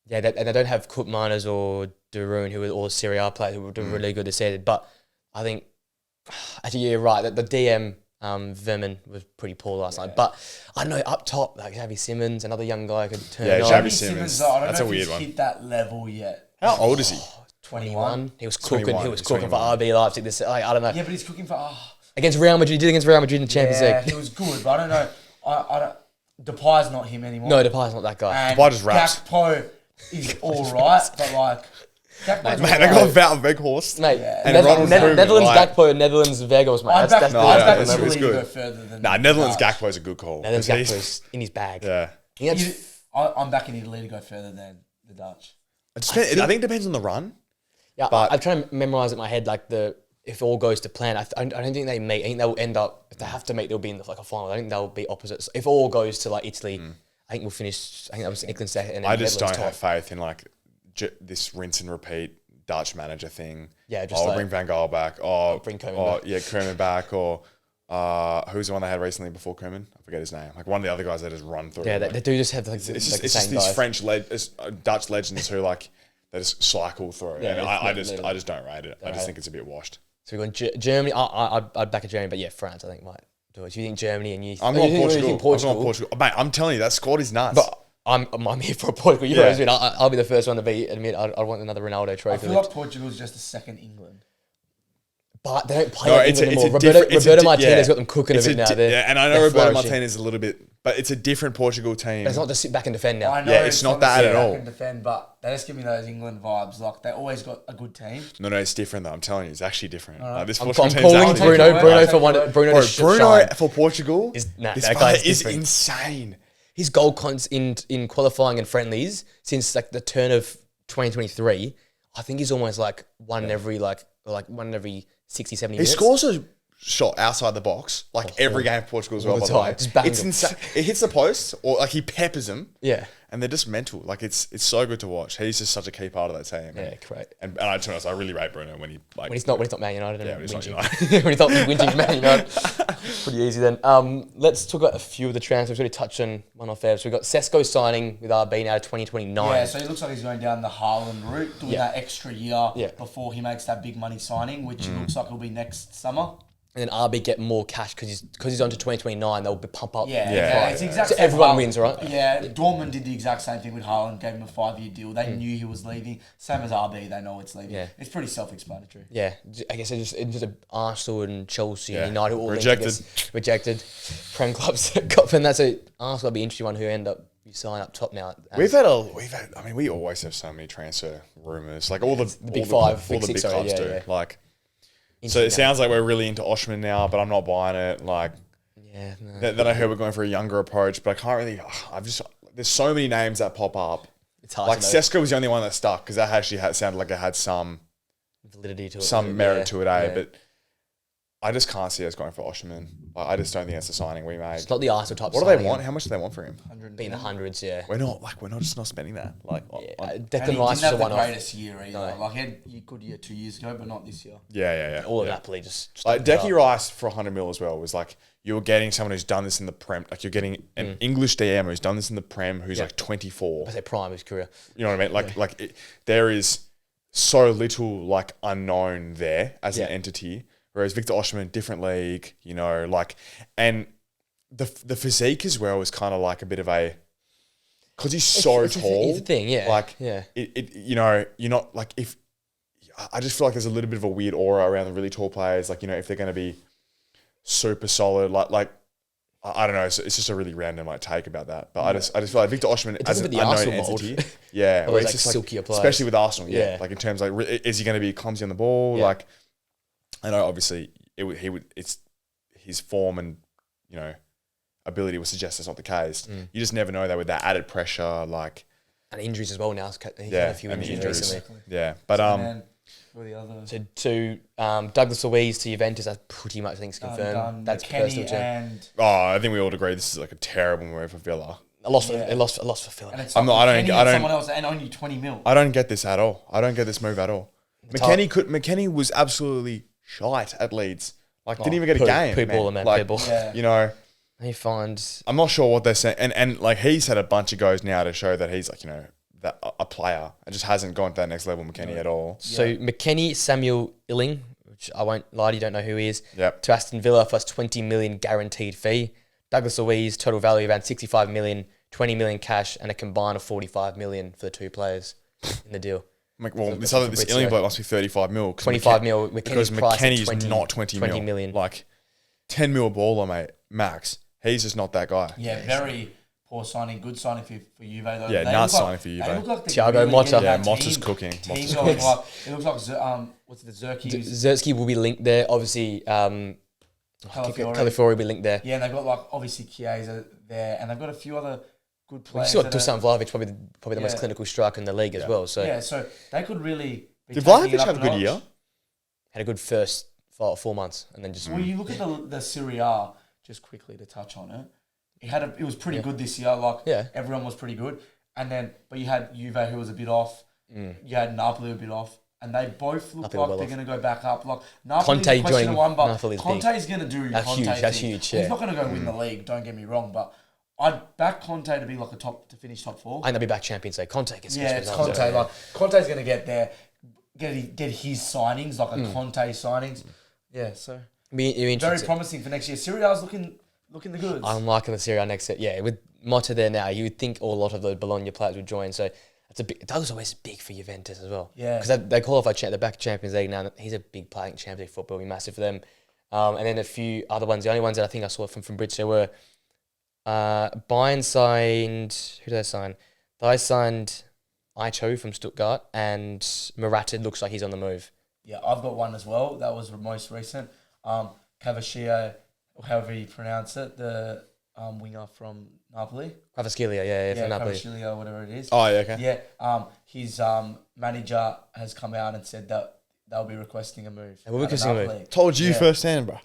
Yeah, and they don't have Koopmeiners or De Roon, who are all Serie A players who were really good this season. But I think, actually, you're right, that the DM, Vermin, was pretty poor last night. But I don't know, up top, like Xavi Simons, another young guy could turn on. Xavi Simons. That's a weird one. Hit that level yet. How old is he? 21. He was cooking. He was cooking for RB Leipzig. I don't know. Yeah, but he's cooking for against Real Madrid. He did against Real Madrid in the Champions League. Yeah, he was good, but I don't know. I don't. Depay's not him anymore. No, Depay's not that guy. Depay just raps. Gakpo is all right, but Mate, they got Wout Weghorst. Mate, and Netherlands Gakpo and Netherlands Weghorst, mate. I'd back it's good. Go further than Netherlands Gakpo is a good call. Netherlands Gakpo's in his bag. Yeah. I'm backing Italy to go further than the Dutch. I think it depends on the run. Yeah, but I'm trying to memorize it in my head, if all goes to plan. I don't think they meet. I think they'll end up, if they have to meet, they'll be in a final. I think they'll be opposites. If all goes to Italy, I think we'll finish. I think that was England second. I just don't have faith in this rinse and repeat Dutch manager thing. Yeah, just bring Van Gaal back. Bring Koeman back. Yeah, Koeman back. Or who's the one they had recently before Koeman? I forget his name. One of the other guys that just run through. Yeah, they do just have it's just these French Dutch legends who they just cycle through. Yeah, and I just don't rate it. I just think it's a bit washed. So we're going Germany. I'd back a Germany, but yeah, France I think might do it. Do you think Germany and you? I'm going Portugal. Mate, I'm telling you, that squad is nuts. But I'm here for a Portugal Euros. I'll be the first one to admit I want another Ronaldo trophy. I feel like Portugal's just a second England. But they don't play like England anymore. Roberto Martinez got them cooking a bit now. And I know Roberto Martinez is a little bit, but it's a different Portugal team. It's not just sit back and defend now. I know it's not that at all. Back and defend, but they just give me those England vibes. They always got a good team. No, it's different though. I'm telling you, it's actually different. This Portugal team is actually Bruno for one. Bruno for Portugal. This guy is insane. His goal cons in qualifying and friendlies since the turn of 2023, I think he's almost one in every 60, 70 minutes. He scores a shot outside the box every game for Portugal as well. By the way, it's insane. It hits the post or he peppers them. Yeah, and they're just mental. It's so good to watch. He's just such a key part of that team. Yeah, correct. And I to be honest, I really rate Bruno when he's not Man United. Yeah, when he's not United. When he's not whinging Man United. Pretty easy then. Let's talk about a few of the transfers. We've already touched on one off there. So we've got Sesko signing with RB now to 2029. Yeah, so he looks like he's going down the Haaland route, doing that extra year before he makes that big money signing, which looks like it'll be next summer. and then RB get more cash because he's on to 2029. They'll pump up. Yeah. It's exactly. So everyone wins, right? Yeah, Dortmund did the exact same thing with Haaland. Gave him a 5-year deal. They knew he was leaving. Same as RB. They know it's leaving. Yeah. It's pretty self-explanatory. Yeah, I guess it's just Arsenal and Chelsea and United all rejected. Prem clubs got, and that's a Arsenal will be an interesting one who end up sign up top now. We've had. I mean, we always have so many transfer rumors. Like all the big clubs six, do. Yeah. Like, so it sounds like we're really into Oshman now, but I'm not buying it. Like, then I heard we're going for a younger approach, but I can't really. There's so many names that pop up. It's hard. Like Sesko was the only one that stuck because that actually sounded like it had some validity to it, some merit to it, But I just can't see us going for Oshman. Like, I just don't think that's the signing we made. It's not the Arsenal type. What do they want? How much do they want for him? Be in the hundreds, yeah. We're not just not spending that. Like, Declan Rice was a one-off. Greatest year either. No. Like he had a good year 2 years ago, but not this year. Yeah. All of Napoli just like Decky Rice for 100 mil as well was like you're getting someone who's done this in the Prem. Like you're getting an English DM who's done this in the Prem, who's like 24. I say prime his career. You know what I mean? There is so little like unknown there as an entity. Whereas Victor Osimhen, different league, you know, like, and the physique as well is kind of like a bit of a, because he's so tall. It's a thing, yeah. Like, you know, you're not like I just feel like there's a little bit of a weird aura around the really tall players. Like, you know, if they're going to be super solid, like I don't know. It's just a really random like take about that. But I just feel like Victor Osimhen as an unknown entity, where it's just silkier players, especially with Arsenal, like in terms of like, is he going to be clumsy on the ball, like. I know, obviously, it's his form and, you know, ability would suggest that's not the case. You just never know, though, with that added pressure, like... And injuries as well now. He's had a few injuries recently. Yeah, but... Douglas Luiz to Juventus, that's pretty much, I think, is confirmed. That's personal too. I think we all agree this is like a terrible move for Villa. A loss for Villa. I don't... Someone else and only 20 mil. I don't get this at all. I don't get this move at all. McKennie was absolutely... shite at Leeds. Like, didn't even get a game. People, man. Like, you know... He finds... I'm not sure what they're saying. And like, he's had a bunch of goes now to show that he's, like, you know, that a player. It just hasn't gone to that next level, McKennie, at all. So, McKennie, Samuel Illing, which I won't lie to you, don't know who he is, to Aston Villa plus 20 million guaranteed fee. Douglas Luiz, total value around 65 million, 20 million cash, and a combined of 45 million for the two players in the deal. Well, this Illing bloke must be 35 mil. 25 mil. Because McKennie's not 20 million. Like, 10 mil baller, mate, max. He's just not that guy. Yeah, very poor signing. Good signing for Juve, though. Yeah, nice signing for Juve. They look like Thiago Motta. Yeah, Motta's cooking. It looks like, what's the Zerkey? Zerkey will be linked there. Obviously, Calafiori will be linked there. Yeah, and they've got, like, obviously Chiesa there, and they've got a few other... good players. You've got Dusan Vlahovic, probably the most clinical striker in the league as well. So so they could really. Did Vlahovic have a good year? Had a good first 4 months, and then just. Well, you look at the Serie A just quickly to touch on it. It was pretty good this year. Like everyone was pretty good, and then but you had Juve who was a bit off. You had Napoli a bit off. And they both look like they're going to go back up. Like Napoli's Conte joining but Conte's going to do Conte. That's huge. He's not going to go win the league. Don't get me wrong, but I'd back Conte to be like to finish top 4. And they'll be back Champions League. Conte gets it's Conte. Like Conte's going to get there, get his signings like a Conte signings. Yeah, so very promising for next year. Serie A's looking the goods. I'm liking the Serie A next year. Yeah, with Motta there now, you would think a lot of the Bologna players would join. So that's a big. Douglas always big for Juventus as well. Yeah, because they qualified. They're back Champions League now. He's a big player in Champions League football. Be massive for them. And then a few other ones. The only ones that I think I saw from Fabrizio were. Bayern signed... Who did they sign? They signed Ito from Stuttgart, and Morata looks like he's on the move. Yeah, I've got one as well. That was the most recent. Cavascia, however you pronounce it, the winger from Napoli. Kvaratskhelia, from Napoli. Kvaratskhelia, whatever it is. Oh, yeah, okay. Yeah, his manager has come out and said that they'll be requesting a move. We'll be requesting a move. Told you firsthand, bro.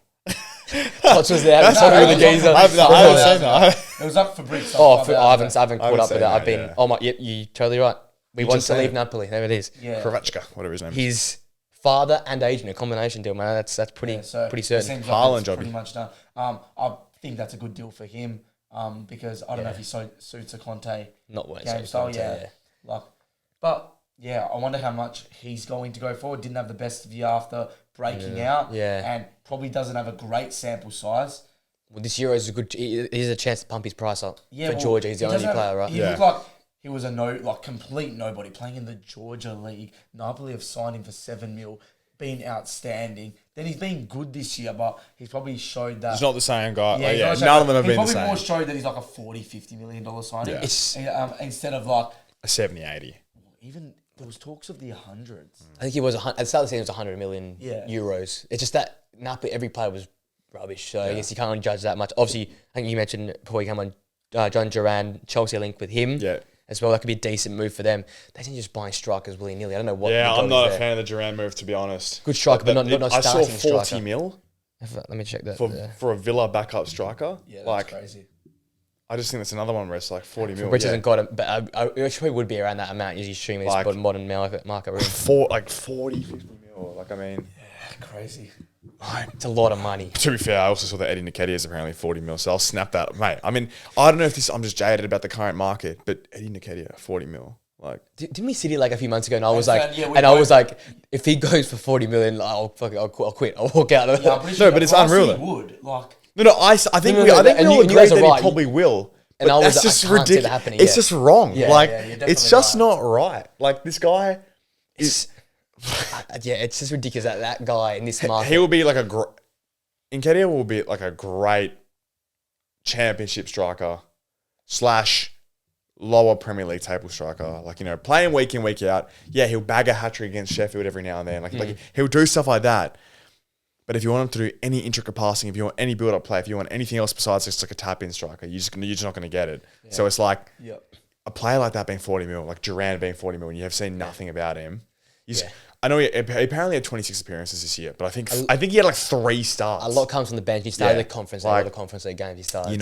Tots was there. I haven't seen that. It was up for Brits. I haven't caught up with it. I've been. Oh my, you're totally right. We want to leave Napoli. There it is. Yeah. Kravachka, whatever his name is. His father and agent, a combination deal, man. That's pretty certain. Haaland job. Pretty much done. I think that's a good deal for him. Because I don't know if he suits a Conte not what game style. Yeah. But Yeah, I wonder how much he's going to go forward. Didn't have the best of year after breaking out. Yeah. And probably doesn't have a great sample size. Well, this Euro is a good. He's a chance to pump his price up for Georgia. He's the he only doesn't player, right? He looked like he was a complete nobody playing in the Georgia League. Napoli have signed him for $7 million, been outstanding. Then he's been good this year, but he's probably showed that He's not the same guy. Yeah, None of them have been the He same. probably more showed that he's like a $40-50 million signing. Yeah. It's, Instead of like A 70, 80. even there was talks of the hundreds. I think it was at the start of the season it was 100 million euros. It's just that Napoli, every player was rubbish. So I guess you can't really judge that much. Obviously, I think you mentioned before you come on, John Duran, Chelsea link with him. Yeah. As well, that could be a decent move for them. They didn't just buy strikers willy nilly. I don't know what. Yeah, the I'm goal not is a there. fan of the Duran move, to be honest. Good striker, but not I saw starting 40 striker. mil Let me check that. for a Villa backup striker. Yeah, that's like, crazy. I just think that's another one where it's like 40 mil. Rich hasn't got it, but it probably would be around that amount. Usually streaming this Like- modern market room. 40, 50 mil. Like, I mean, Crazy. It's a lot of money. to be fair, I also saw that Eddie Nketiah is apparently 40 mil, so I'll snap that. Mate, I mean, I don't know if I'm just jaded about the current market, but Eddie Nketiah, 40 mil. Like, Didn't we see it like a few months ago? And I was And like, so, yeah, we and I both- was like, if he goes for 40 million, I'll quit. I'll walk out of it. Yeah, I'm pretty No, sure but it's Barca unreal, though. would no, I think No, we no, all and you agree guys are that right. he probably will. And But I was that's like, just I can't see that ridiculous. happening, It's yeah. just wrong. Yeah, like, yeah, you're it's definitely just right. not right. Like, this guy, It's, yeah, it's just ridiculous that guy in this market. he will be like Nketiah will be like a great championship striker / lower Premier League table striker. Like, playing week in, week out. Yeah, he'll bag a hat-trick against Sheffield every now and then. Like he'll do stuff like that. But if you want him to do any intricate passing, if you want any build-up play, if you want anything else besides just like a tap-in striker, you're just not going to get it. Yeah. So it's like a player like that being 40 mil, like Duran being 40 mil, and you have seen nothing about him. I know he apparently had 26 appearances this year, but I think he had like 3 starts. A lot comes from the bench. He started the conference, all the conference league games he started.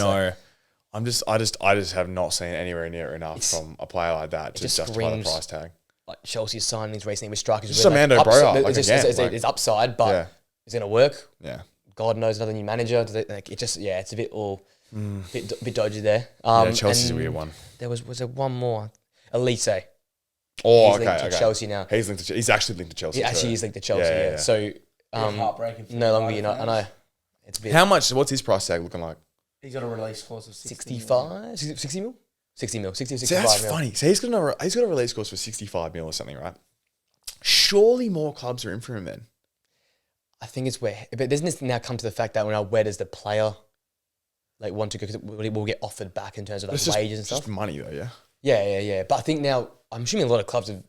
I just have not seen anywhere near enough from a player like that to justify the price tag. Like Chelsea's signings recently with strikers. Just Armando Broja. It's upside, but it's going to work. Yeah. God knows another new manager. It's a bit bit dodgy there. Chelsea's a weird one. Was there one more? Elise. Oh, he's linked to Chelsea now. He's actually linked to Chelsea. He actually is linked to Chelsea. Yeah. So heartbreaking. No longer United. I know. It's a bit. How much? What's his price tag looking like? He's got a release clause of 65, 60 mil, 60 mil, 60 or 65 See, that's mil. funny. So he's got a release cost for 65 mil or something, right? Surely more clubs are in for him then. I think it's where, but doesn't this now come to the fact that where does the player want to go? Because will get offered back in terms of wages and stuff. Just money though, yeah. Yeah. But I think now I'm assuming a lot of clubs have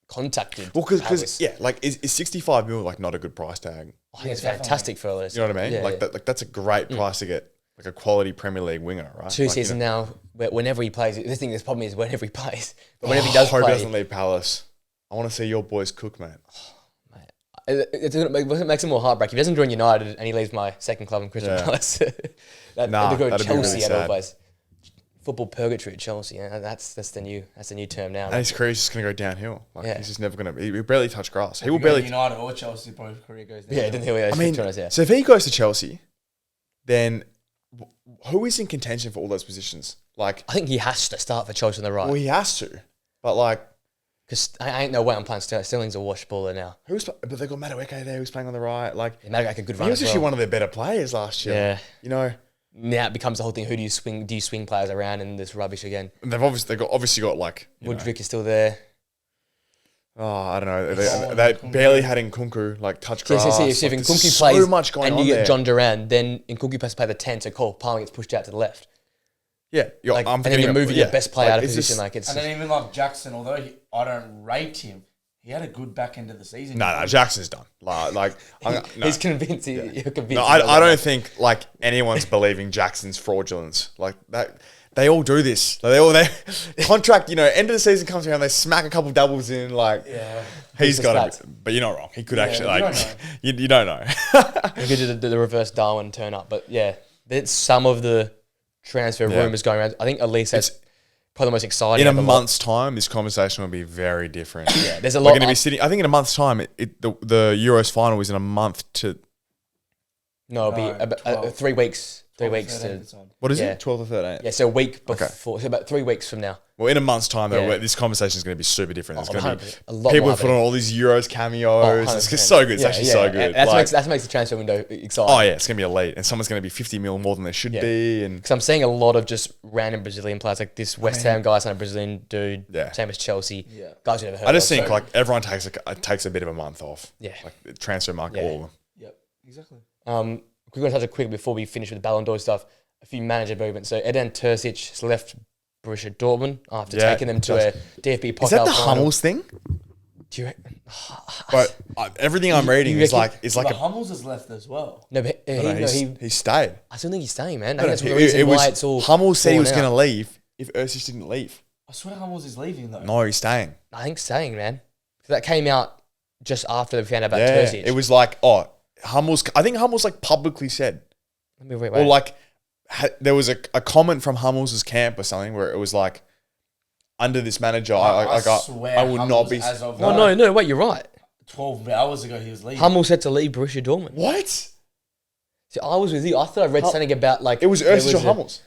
contacted. Well, because is 65 mil not a good price tag? I think it's fantastic for us. You know what I mean? Yeah, that's a great price to get a quality Premier League winger, right? 2 seasons now. Whenever he plays, this problem is whenever he plays. But whenever he does play, hope he doesn't leave Palace. I want to see your boys cook, mate. It makes it more heartbreaking. If he doesn't join United and he leaves my second club in Crystal Palace, that'd go to be really Chelsea sad. and all place. Football purgatory at Chelsea. Yeah, that's the new term now. And his career's just going to go downhill. He's just never going to. He barely touch grass. He will barely barely. United or Chelsea, probably his career goes down. Yeah, didn't hear. I mean, so if he goes to Chelsea, then who is in contention for all those positions? I think he has to start for Chelsea on the right. Well, he has to, but because I ain't no way I'm playing Sterling. Sterling's a wash baller now. but they got Madueke there who's playing on the right. Madueke a good run. He was as actually well. one of their better players last year. Yeah. Now it becomes the whole thing. Who do you swing? Do you swing players around in this rubbish again? And they've obviously got Woodrick is still there. Oh, I don't know. They barely had Nkunku touch grass. So if Nkunku so plays much going and on you get there. John Duran, then Nkunku has to play the 10, so Palmer gets pushed out to the left. Yeah, and then you're moving your best player out of position. And then even Jackson, although I don't rate him, he had a good back end of the season. No, Jackson's done. He's convinced. You're convinced. No, I don't think anyone's believing Jackson's fraudulence that. They all do this. They contract. End of the season comes around, they smack a couple doubles in. He's got it. But you're not wrong. He could actually you don't know. He could do the reverse Darwin turn up, but yeah, there's some of the transfer rumors going around. I think Elise is probably the most exciting. In a month's time, this conversation will be very different. Yeah, there's a lot. We're going to be sitting. I think in a month's time, the Euros final is in a month to. No, it'll be about 3 weeks. 3 weeks to. What is it? 12 or 13? Yeah, so a week before. So about 3 weeks from now. Well, in a month's time, though, this conversation is going to be super different. There's going to be a lot people more put on all these Euros cameos. It's just so good. It's actually so good. That makes the transfer window exciting. Oh, yeah. It's going to be elite. And someone's going to be 50 mil more than they should be. And because I'm seeing a lot of just random Brazilian players, like this West Ham guy, a Brazilian dude. Yeah. Same as Chelsea. Yeah. Guys you never heard I just of. think like everyone takes a bit of a month off. Yeah. Like transfer market, all of them. Yep. Exactly. We're going to touch it quick before we finish with the Ballon d'Or stuff. A few manager movements. So Edin Terzic has left Borussia Dortmund after taking them to a DFB Pokal. Is that the final. Hummels thing? Do you reckon? But everything I'm reading is like Hummels has left as well. No, but he stayed. I still think he's staying, man. I think No, that's the reason why it's all. Hummels said he was falling going out. to leave if Ursic didn't leave. I swear Hummels is leaving though. No, he's staying. I think staying, man. So that came out just after they found out about Yeah, Terzic. it was like, Hummels. I think Hummels like publicly said, Let me wait. or like there was a comment from Hummels' camp or something where it was like, under this manager, I swear I would not be. as of Oh no, wait, you're right. 12 hours ago he was leaving. Hummels had to leave Borussia Dortmund. What? See, I was with you. I thought I read something about like It was Ursic or Hummels.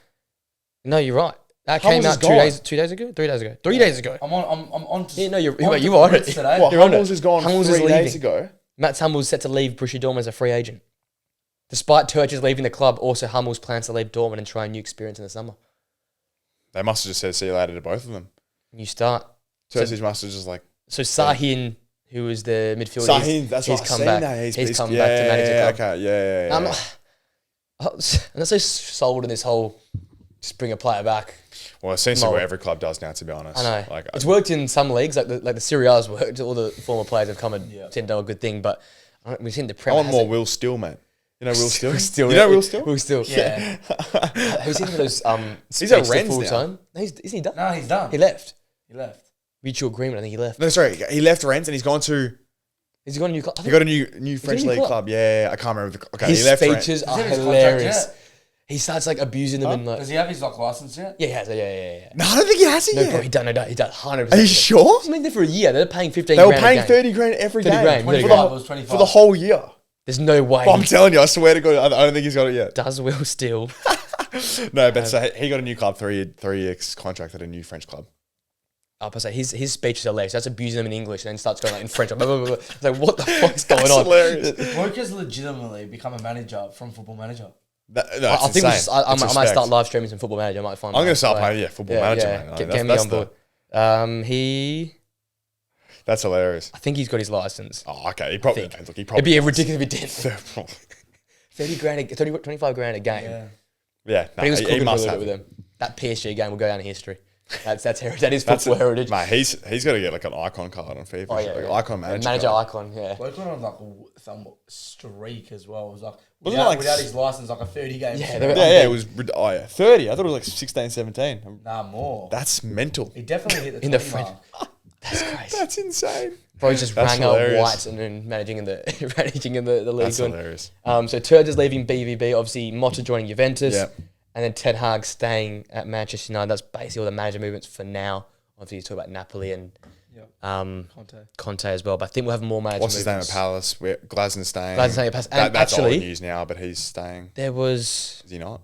No, you're right. That Hummels came is out gone. 2 days ago, 3 days ago, 3 days ago. I'm on to, Yeah, no, you're on to you are Brits it. today. Well, You're on Hummels it. is gone Hummels is 3 days leaving. ago. Mats Hummels set to leave Borussia Dortmund as a free agent. Despite Terzic leaving the club, also Hummels plans to leave Dortmund and try a new experience in the summer. They must have just said see you later to both of them. New start. Terzic must have just like. So Sahin, who was the midfielder, Sahin, that's he's what come I've back. seen that. He's come back to manage the club. Okay, yeah. I'm not so sold in this whole just bring a player back. Well, essentially what every club does now, to be honest. I know. Like, It's worked in some leagues, like the Serie A's worked. All the former players have come and said no a good thing, but we've seen the I Premier. want more Will Still, mate. You know Will Still? Still, You know Will Still? Will Still. Yeah. Have you seen one of those He's at speeches Rennes full now. time? No, isn't he done? No, he's done. He left. He left. Mutual agreement. I think he left. No, sorry. He left Rennes and he's gone to. Has he got a new club? He got a new French a new league club? club. Yeah, I can't remember. Okay, His he left Rennes. speeches are Is it his hilarious. contract He starts like abusing them and like. Does he have his license yet? Yeah, he has. Yeah. No, I don't think he has it No, yet. bro, he done. 100%. Are you sure? He's been there for a year. They're paying 15 They were grand a paying game. 30 grand every 30 game. grand, 25. grand. It was 25. For the whole year. There's no way. I'm telling you, I swear to God, I don't think he's got it yet. Does Will still? No, but so he got a new club, 3 years contract at a new French club. I'll say his speech is hilarious. That's abusing them in English and then starts going like in French. Blah, blah, blah, blah. It's like, what the fuck's going That's on? hilarious. Bloke has legitimately become a manager from Football Manager. No, I think I It's might respect. start live streaming some Football Manager. I might find. I'm going to start like, playing, Football Manager, yeah. mate. Get me on board. That's hilarious. I think he's got his license. Oh, okay. He probably think. Look, he probably It'd be a does. ridiculous if he did. 30 grand, 25 grand a game. Yeah. Yeah, But he was cooking for a must little have bit with them. That PSG game will go down in history. That is That's football heritage. Mate, he's got to get like an icon card on FIFA. Oh, yeah, like yeah. icon manager. Manager card. icon, yeah. Bloke went on like some streak as well. It was like Wasn't it like without his license, like a 30 game. Yeah, streak. they were- Yeah, it was 30. I thought it was like 16, 17. Nah, more. That's mental. He definitely hit the In the 20 French- mark. That's crazy. That's insane. Bro just That's rang out hilarious. White and then managing in the league. That's one. hilarious. So Turd is leaving BVB. Obviously, Motta joining Juventus. Yeah. And then Ten Hag staying at Manchester United. That's basically all the manager movements for now. Obviously, you talk about Napoli and Conte as well. But I think we'll have more manager What's his name at movements. Palace? Glasner's staying. Glasner's staying at Palace. And That's actually- old news now, but he's staying. There was... Is he not?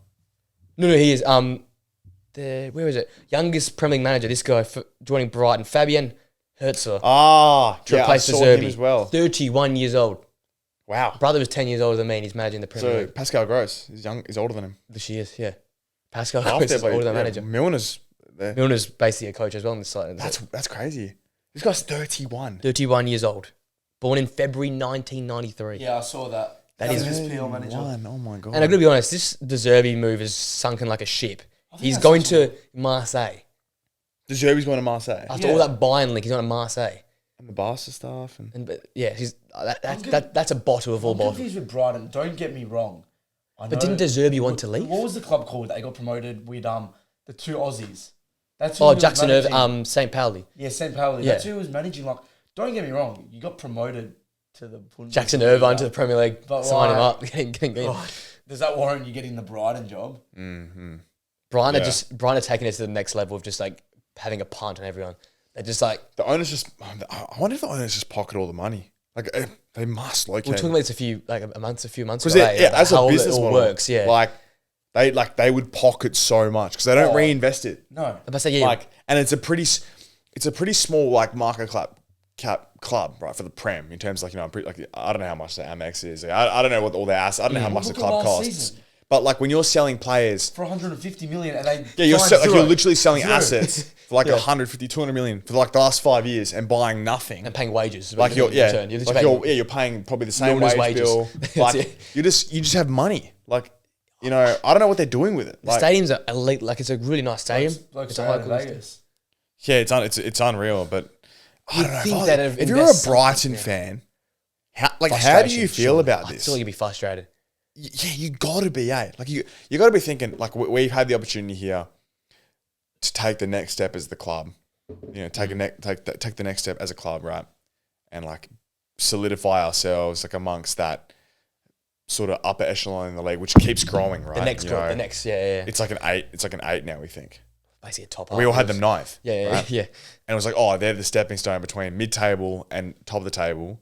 No, he is. Where is it? Youngest Premier League manager, this guy joining Brighton. Fabian Herzog Ah, to yeah, I replace saw Deserbi. him as well. 31 years old. Wow. Brother was 10 years older than me and he's managing the Premier So League. Pascal Gross, he's older than him. This year, yeah. Pascal Half Gross their is older than yeah, manager. Milner's there. Milner's basically a coach as well on this side. That's crazy. This guy's 31. 31 years old. Born in February 1993. Yeah, I saw that. That is his PL manager. 31. Oh my god. And I'm going to be honest, this Deserbi move is sunken like a ship. He's that's going such to Marseille. Deserbi's going to Marseille After all that Bayern link, he's going to Marseille. and the Barca stuff. But yeah, that's a bottle of all I'm bottles. confused with Brighton. Don't get me wrong. But didn't Deserbi want to leave? What was the club called that he got promoted with the two Aussies? That's who Oh, he was Jackson managing. Irvine, St. Pauli. Yeah, St. Pauli. Yeah. That's who he was managing. Like, don't get me wrong. You got promoted to the Bundesliga. Jackson Irvine to the Premier League. But Sign him like- up. Get him. Does that warrant you getting the Brighton job? Brighton are taking it to the next level of just like having a punt on everyone. They're just like, The owners just. I wonder if the owners just pocket all the money. Like they must. Like we're talking about this a few months because ago. as a business it all model, works. Yeah. Like They would pocket so much because they don't reinvest it. No. I say, yeah. And it's a pretty small like market cap club, right, for the Prem in terms of I don't know how much the Amex is. I don't know what all their assets. I don't know how much the club costs. Season. But like when you're selling players for 150 million, and you're literally selling assets for like 150, 200 million for like the last 5 years and buying nothing and paying wages. Like you're paying probably the same wage bill. Like you just have money. Like I don't know what they're doing with it. The stadium's are elite. Like it's a really nice stadium. It's a high Vegas. Yeah, it's unreal. But I don't know. If you're a Brighton fan, how do you feel about this? I feel like you'd be frustrated. Yeah, you got to be, like you got to be thinking like we've had the opportunity here to take the next step as the club, take the next step as a club, right, and like solidify ourselves like amongst that sort of upper echelon in the league, which keeps growing, right? The next, yeah. It's like an 8. It's like an 8 now. We think basically a top. We all had them 9th. Yeah. And it was like, they're the stepping stone between mid-table and top of the table.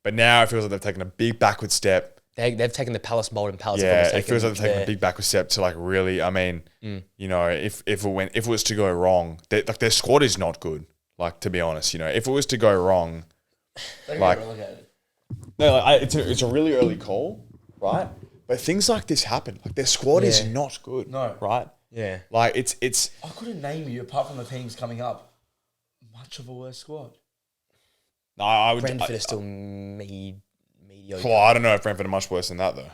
But now it feels like they've taken a big backward step. They've taken the Palace mold and Palace. Yeah, it feels like they've taken a big backward step to like really. I mean, if it was to go wrong, their squad is not good. Like to be honest, if it was to go wrong, it's a really early call, right? But things like this happen. Like their squad is not good. No, right? Yeah, like it's. I couldn't name you apart from the teams coming up. Much of a worse squad. No, I would. Brentford is still mediocre. Well, I don't know if Brentford are much worse than that though.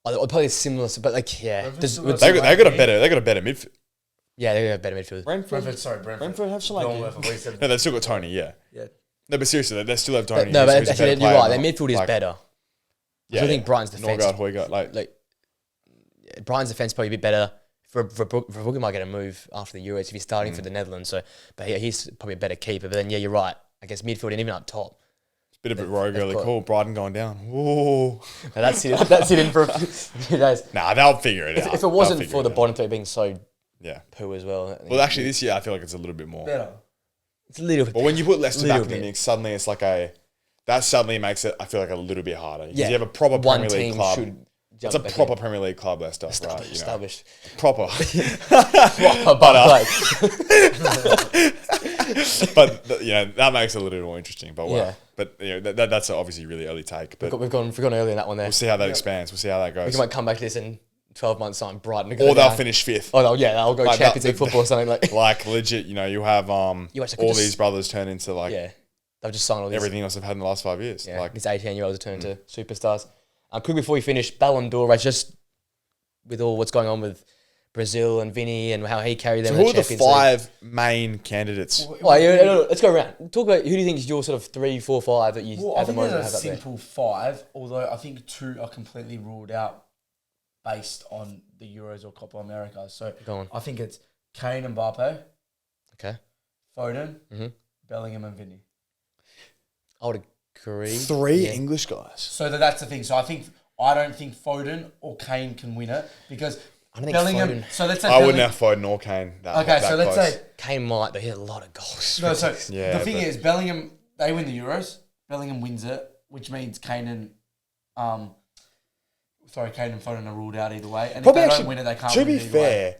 Probably similar, but like they got a better midfield. Yeah, they got a better midfield. Brentford have some no, they've still got Tony. Yeah. No, but seriously, they still have Tony. No, but you're right. Their midfield is better. Yeah, I think Brighton's defense. Norgard, Brighton's defense probably a bit better. For Brugge might get a move after the Euros if he's starting for the Netherlands. So, but he's probably a better keeper. But then you're right. I guess midfield and even up top. Bit of a rogue early call. Brighton going down. Whoa. That's it in for a few days. Nah, they'll figure it out. If it wasn't for the bottom three being so poo as well. Well, actually, this year I feel like it's a little bit more better. It's a little bit. But when you put Leicester back in the mix, suddenly it's like that suddenly makes it, I feel like, a little bit harder. Because you have a proper Premier League club. It's a proper Premier League club, Leicester, right? Established. Proper. But that makes it a little bit more interesting. But that's obviously a really early take. But we've gone early in that one there. We'll see how that expands. We'll see how that goes. We might come back to this in 12 months' time, Brighton. Or they'll finish 5th. Oh, they'll go Champions League football or something like. Like legit, you have all these brothers turn into like they've just signed all these everything else they've had in the last 5 years. Yeah, these 18-year-olds are turning to superstars. Quick before we finish, Ballon d'Or race, just with all what's going on with Brazil and Vinny and how he carried them. So who are the 5 main candidates? Let's go around. Talk about who do you think is your sort of 3, 4, 5 that you at the moment have up there? I think there's a simple 5, although I think 2 are completely ruled out based on the Euros or Copa America. So I think it's Kane and Mbappe. Okay. Foden, Bellingham and Vinny. I would agree. 3 English guys. So that's the thing. So I don't think Foden or Kane can win it because I don't think Bellingham. Foden. So let's say I wouldn't have Foden or Kane. Let's say Kane might, but he had a lot of goals. No, so the thing is, Bellingham, they win the Euros. Bellingham wins it, which means Kane and Foden are ruled out either way. And probably if they don't win it, they can't win it. To be fair,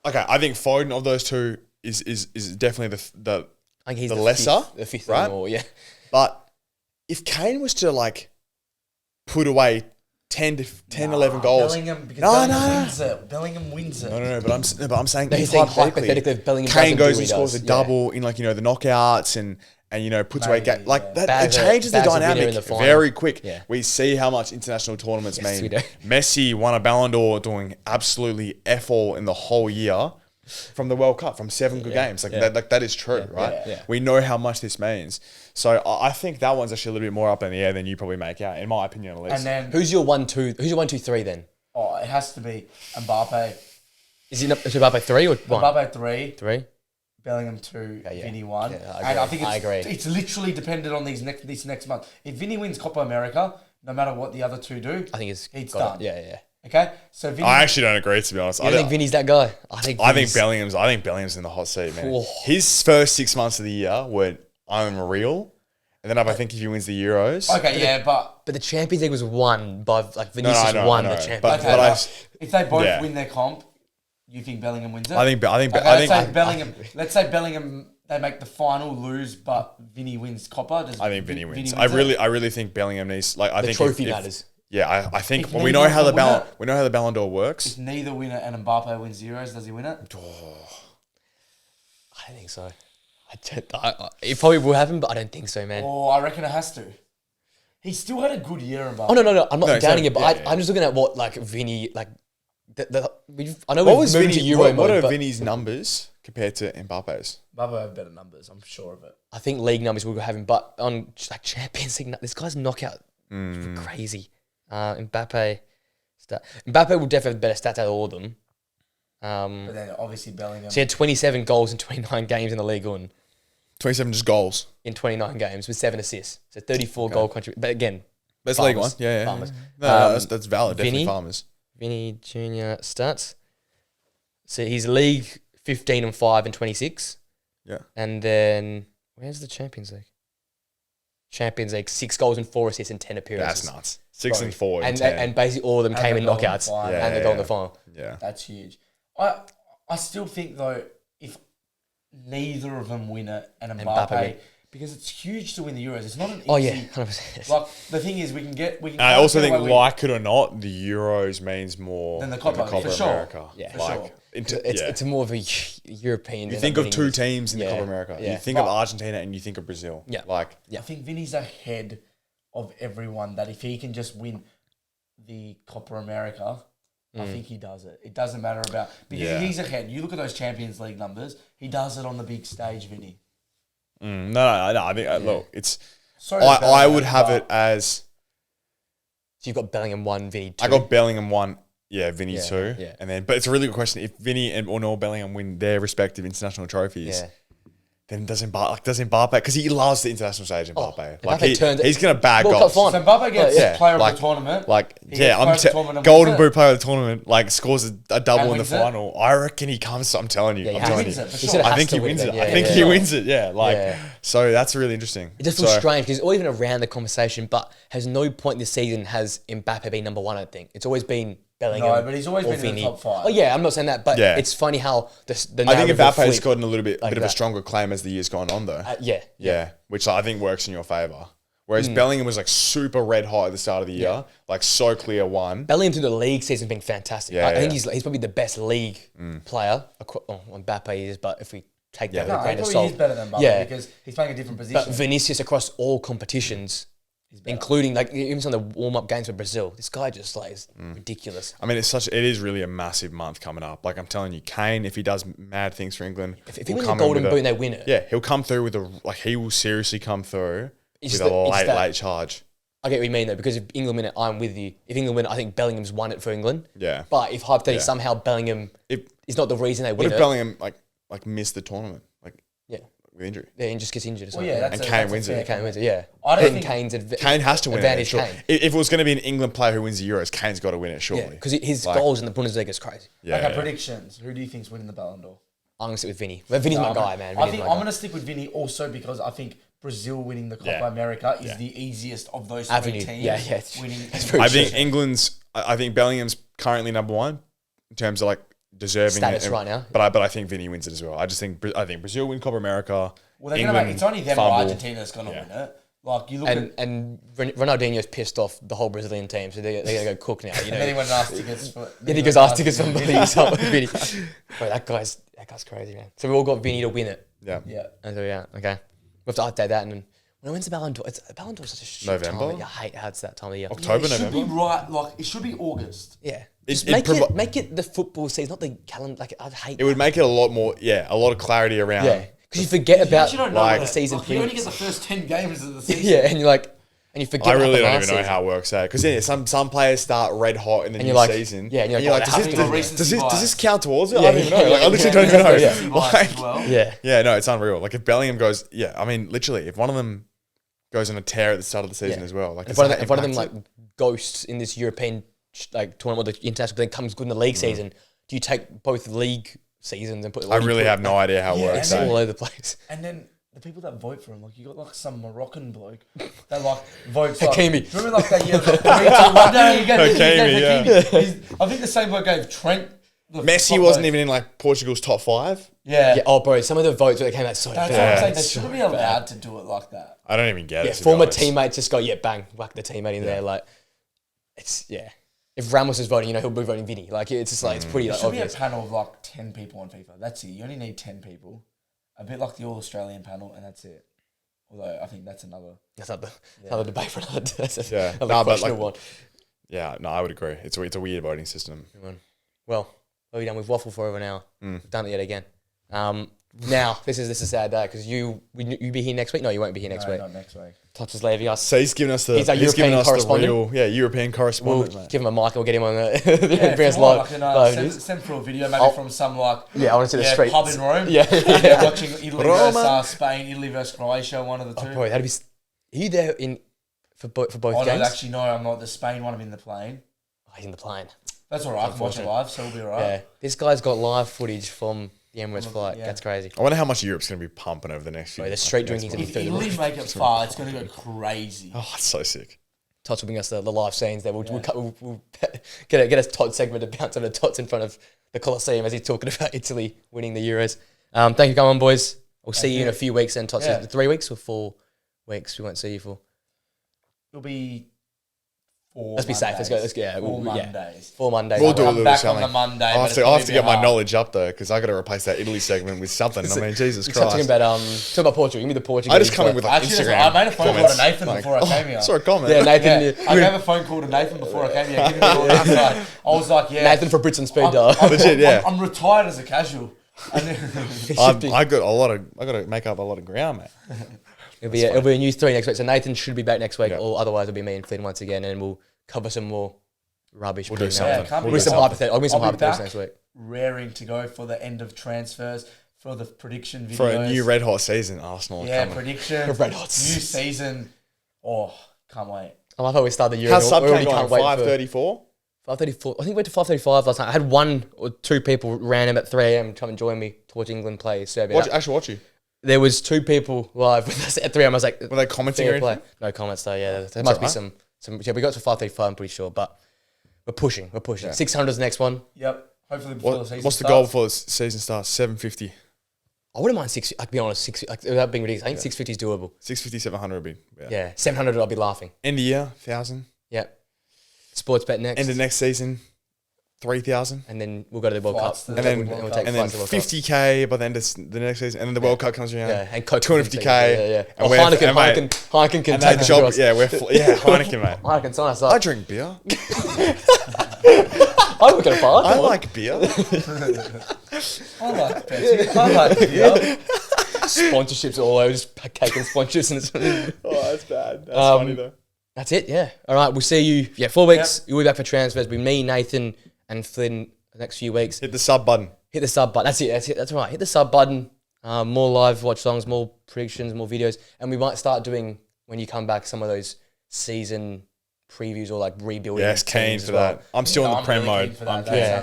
okay, I think Foden of those 2 is definitely the I think he's the lesser, the fifth right? More, yeah. But if Kane was to like put away 11 goals, Bellingham wins it. No. But I'm saying, he's saying hypothetically, if Bellingham Kane goes and scores a double in the knockouts and puts away like that. It changes the dynamic very quick. Yeah. We see how much international tournaments mean. We do. Messi won a Ballon d'Or doing absolutely F all in the whole year. From the World Cup, from 7 good games. That is true, right? Yeah. We know how much this means. So I think that one's actually a little bit more up in the air than you probably make out, in my opinion at least. And then who's your 1, 2, 3 then? Oh, it has to be Mbappe. Is Mbappe 3 or 1? Mbappe 3. 3. And 2, Vinny 1. Yeah, and I think I agree. It's literally dependent on this next month. If Vinny wins Copa America, no matter what the other 2 do, I think it's done. Yeah. Okay, so Vinny, I actually don't agree, to be honest. I think Vinny's that guy. I think Bellingham's in the hot seat, man. His first 6 months of the year were unreal, And then I think if he wins the Euros. Okay, yeah, but the Champions League was won by Vinicius won the Champions League. Okay, if they both win their comp, you think Bellingham wins it? I think Let's say Bellingham. They make the final, lose, but Vinny wins Copper. I think Vinny wins. I really think Bellingham needs I think trophy matters. Yeah, I think when we know how the Ballon d'Or works. If neither winner and Mbappe wins Euros, does he win it? I don't think so. It probably will happen, but I don't think so, man. Oh, I reckon it has to. He still had a good year, Mbappe. Oh no! I'm not doubting it, but I'm just looking at what Vinny I know what we've moved to Euro mode. What are Vinny's numbers compared to Mbappe's? Mbappe have better numbers. I'm sure of it. I think league numbers will have him, but on Champions League, this guy's knockout crazy. Mbappe will definitely have better stats out of all of them. But then obviously Bellingham. So he had 27 goals in 29 games in the league on. 27 just goals. In 29 games with 7 assists. So 34 goal contribution. But again, that's League One. Yeah. Farmers. No, that's valid. Definitely Farmers. Vinny Jr. stats. So he's league 15 and 5 and 26. Yeah. And then where's the Champions League? Champions League, 6 goals and 4 assists in 10 appearances. That's nuts. 6 and 4 and 10. And basically all of them came in knockouts and they got in the final. Yeah. That's huge. I still think though, if neither of them win it and Mbappe, because it's huge to win the Euros. It's not an easy. Oh yeah, 100%. Like the thing is, we can. I also think, like it or not, the Euros means more than the Copa for sure. America. Yeah, for like, sure. It's more of a European. You think of 2 teams in the Copa America. Yeah. You think of Argentina and you think of Brazil. Yeah, I think Vinny's ahead of everyone. That if he can just win the Copa America. I think he does it. It doesn't matter about... Because he's ahead. You look at those Champions League numbers, he does it on the big stage, Vinny. No. I think, look, it's... I would have it as... So you've got Bellingham 1, Vinny 2. I got Bellingham 1, Vinny 2. Yeah. And then, but it's a really good question. If Vinny or Noel Bellingham win their respective international trophies... Then does Mbappe, because he loves the international stage, Mbappe. He's going to bag goals. So Mbappe gets player of the tournament. Golden Boot player of the tournament, scores a double in the final. I reckon he comes, I'm telling you. I think he wins it. I think he wins it, So that's really interesting. It just feels strange, because it's always been around the conversation, but has no point this season has Mbappe been number 1, I think. It's always been Bellingham. No, but he's always been in the top 5. Oh yeah, I'm not saying that, but it's funny how the I think Mbappe's gotten a little bit of a stronger claim as the year's gone on, though. Which I think works in your favour. Whereas Bellingham was super red hot at the start of the year, so clear one. Bellingham through the league season's been fantastic. I think he's probably the best league player. Mbappe is, but if we take that with a grain of salt, he's better than Mbappe because he's playing a different position. But Vinicius across all competitions. Including even some of the warm-up games for Brazil. This guy just is ridiculous. I mean, it is really a massive month coming up. I'm telling you, Kane, if he does mad things for England, if he wins a golden boot and they win it, he'll come through with he will seriously come through with a late charge. I get what you mean though, because if England win it, I'm with you. If England win it, I think Bellingham's won it for England. Yeah. But if hypothetically somehow Bellingham is not the reason they win it. What if Bellingham missed the tournament? With injury. Yeah, and just gets injured or something. And Kane wins it. Kane wins it, yeah. I don't think Kane has to win advantage it. Kane. If it was going to be an England player who wins the Euros, Kane's got to win it, surely. Yeah, because his goals in the Bundesliga is crazy. Predictions. Who do you think's winning the Ballon d'Or? I'm going to stick with Vinny. But Vinny's my guy, man. I think I'm going to stick with Vinny also because I think Brazil winning the Copa America is the easiest of those 3 teams winning. I think Bellingham's currently number 1 in terms of deserving status right now. But I think Vinny wins it as well. I think Brazil win Copa America. Well, it's only them or Argentina that's going to win it. You look and Ronaldinho's pissed off the whole Brazilian team, so they're going to go cook now. And then he went and asked tickets. Then he goes ask tickets for Vinny. Bro, that guy's crazy, man. So we all got Vinny to win it. Yeah. And so okay, we have to update that. And then when's the Ballon d'Or? Ballon d'Or's such a shit November. time. I hate how it's that time of year. October, November. November. It should be right. It should be August. Yeah. Make it the football season, not the calendar. I'd hate. It would make it a lot more. Yeah, a lot of clarity around. Yeah. Because you forget about the season. You only get the first 10 games of the season. Yeah, and you forget. I really don't even know how it works out. Because some players start red hot in the new season. Yeah, and you're like, does this count towards it? I don't even know. I literally don't even know. No, it's unreal. If Bellingham goes, literally, if one of them goes on a tear at the start of the season as well, if one of them ghosts in this European tournament or the international, but then comes good in the league season, do you take both league seasons and put it? I really have no idea how it works. It's all over the place. And then the people that vote for him, like you got like some Moroccan bloke that like votes. Like, Hakimi. remember like that year? Hakimi. I think the same bloke gave Trent. Messi wasn't even in like Portugal's top 5. Yeah. Oh, bro, some of the votes that came out so That's bad. what I'm saying. They shouldn't be allowed to do it like that. I don't even get it. Former teammates just go, bang, whack the teammate in there. Like, it's, If Ramos is voting, he'll be voting Vinny. Like, it's just like, it's pretty There like, should obvious. be a panel of like 10 people on FIFA. That's it. You only need 10 people. A bit like the All-Australian panel, and that's it. Although, I think that's another... That's another debate for another Yeah. another questionable one. Yeah, no, I would agree. It's a weird voting system. Well, what have we done? We've waffled for over an hour. We've done it yet again. Now, this is a sad day because you be here next week? No, you won't be here next week. Not next week. Touch is leaving us. So he's giving us the He's our European correspondent. European correspondent. We'll give him a mic and we'll get him on the Yeah, bring us live. send through a video maybe from some like I want to see the streets. pub in Rome. Yeah. Watching Italy versus Spain, Italy versus Croatia, one of the two. Oh, boy, that'd be. Are you there for both games? No, actually, no, I'm not. The Spain one, I'm in the plane. Oh, he's in the plane. That's all right. I can watch it live, so we'll be all right. Yeah, this guy's got live footage from the Emirates flight. Yeah. That's crazy. I wonder how much Europe's going to be pumping over the next few years. The street drinking's going to be through the roof. If Italy make it far, it's going to go crazy. Oh, it's so sick. Tots will bring us the live scenes there. We'll get a Tots segment to bounce over Tots in front of the Colosseum as he's talking about Italy winning the Euros. Thank you for coming on, boys. We'll see you in a few weeks then, Tots. 3 weeks or 4 weeks we won't see you for? It'll be 4 Let's be safe. Let's go. 4 Mondays. 4 Mondays. We'll do a little back something. on the Monday. I'll have to get my knowledge up though because I got to replace that Italy segment with something. I mean, Jesus Christ. Talking about Portugal. Give me the Portuguese. I just come in with like Instagram. I made a phone call to Nathan before I came here. Sorry, comment. Yeah, Nathan. I gave a phone call to Nathan before I came here. Giving me all the insight. I was like, Nathan for Brits and Speed Dial. Legit, yeah. I'm retired as a casual. I got to make up a lot of ground, mate. It'll be a new 3 next week. So Nathan should be back next week, or otherwise it'll be me and Flynn once again, and we'll cover some more rubbish. We'll do something. I'll be some hypotheticals next week. Raring to go for the end of transfers, for the prediction videos. For a new red hot season, Arsenal. Yeah, prediction. Red hot new season. Oh, can't wait. I love how we started the year. How's sub going? 5:34? 5:34. I think we went to 5:35 last night. I had 1 or 2 people random at 3 a.m. come and join me to watch England play Serbia. Watch you. There was 2 people live with us at 3 a.m. I was like, were they commenting or anything? No comments though. Yeah, there must be some. Yeah, we got to 5:35. I'm pretty sure, but we're pushing. Yeah. 600 is the next one. Yep. Hopefully before the season What's the goal before the season starts? 750. I wouldn't mind 6. I can be honest, 6. Without being ridiculous, I think 650 is doable. 650, 700 would be. Yeah, 700. I'll be laughing. End of year, 1,000. Yep. Sports bet next. End of next season, 3,000. And then we'll go to the World Cup. And then 50k by the end of the next season. And then the World Cup comes around. Yeah, and Coke 250k. Yeah. And Heineken can take job. Yeah, Heineken, mate. Heineken, so nice. I drink beer. I look at a bar. I like beer. I like beer. Sponsorships all over, just cake and sponsorships. That's bad. That's funny though. That's it, yeah. All right, we'll see you. Yeah, 4 weeks. You'll be back for transfers. It'll be me, Nathan, and Flynn the next few weeks. Hit the sub button. That's it. That's right. Hit the sub button. More live watch songs, more predictions, more videos. And we might start doing, when you come back, some of those season previews or like rebuilding. Yes, keen for that. I'm still in the prem mode.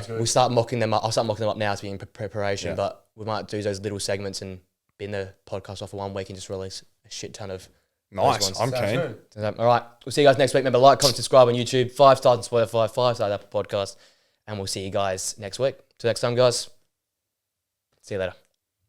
We'll start mocking them up. I'll start mocking them up now to be in preparation. But we might do those little segments and bin the podcast off for 1 week and just release a shit ton of nice. I'm keen. All right. We'll see you guys next week. Remember, like, comment, subscribe on YouTube. 5 stars on Spotify, 5 stars Apple Podcast. And we'll see you guys next week. Till next time, guys. See you later.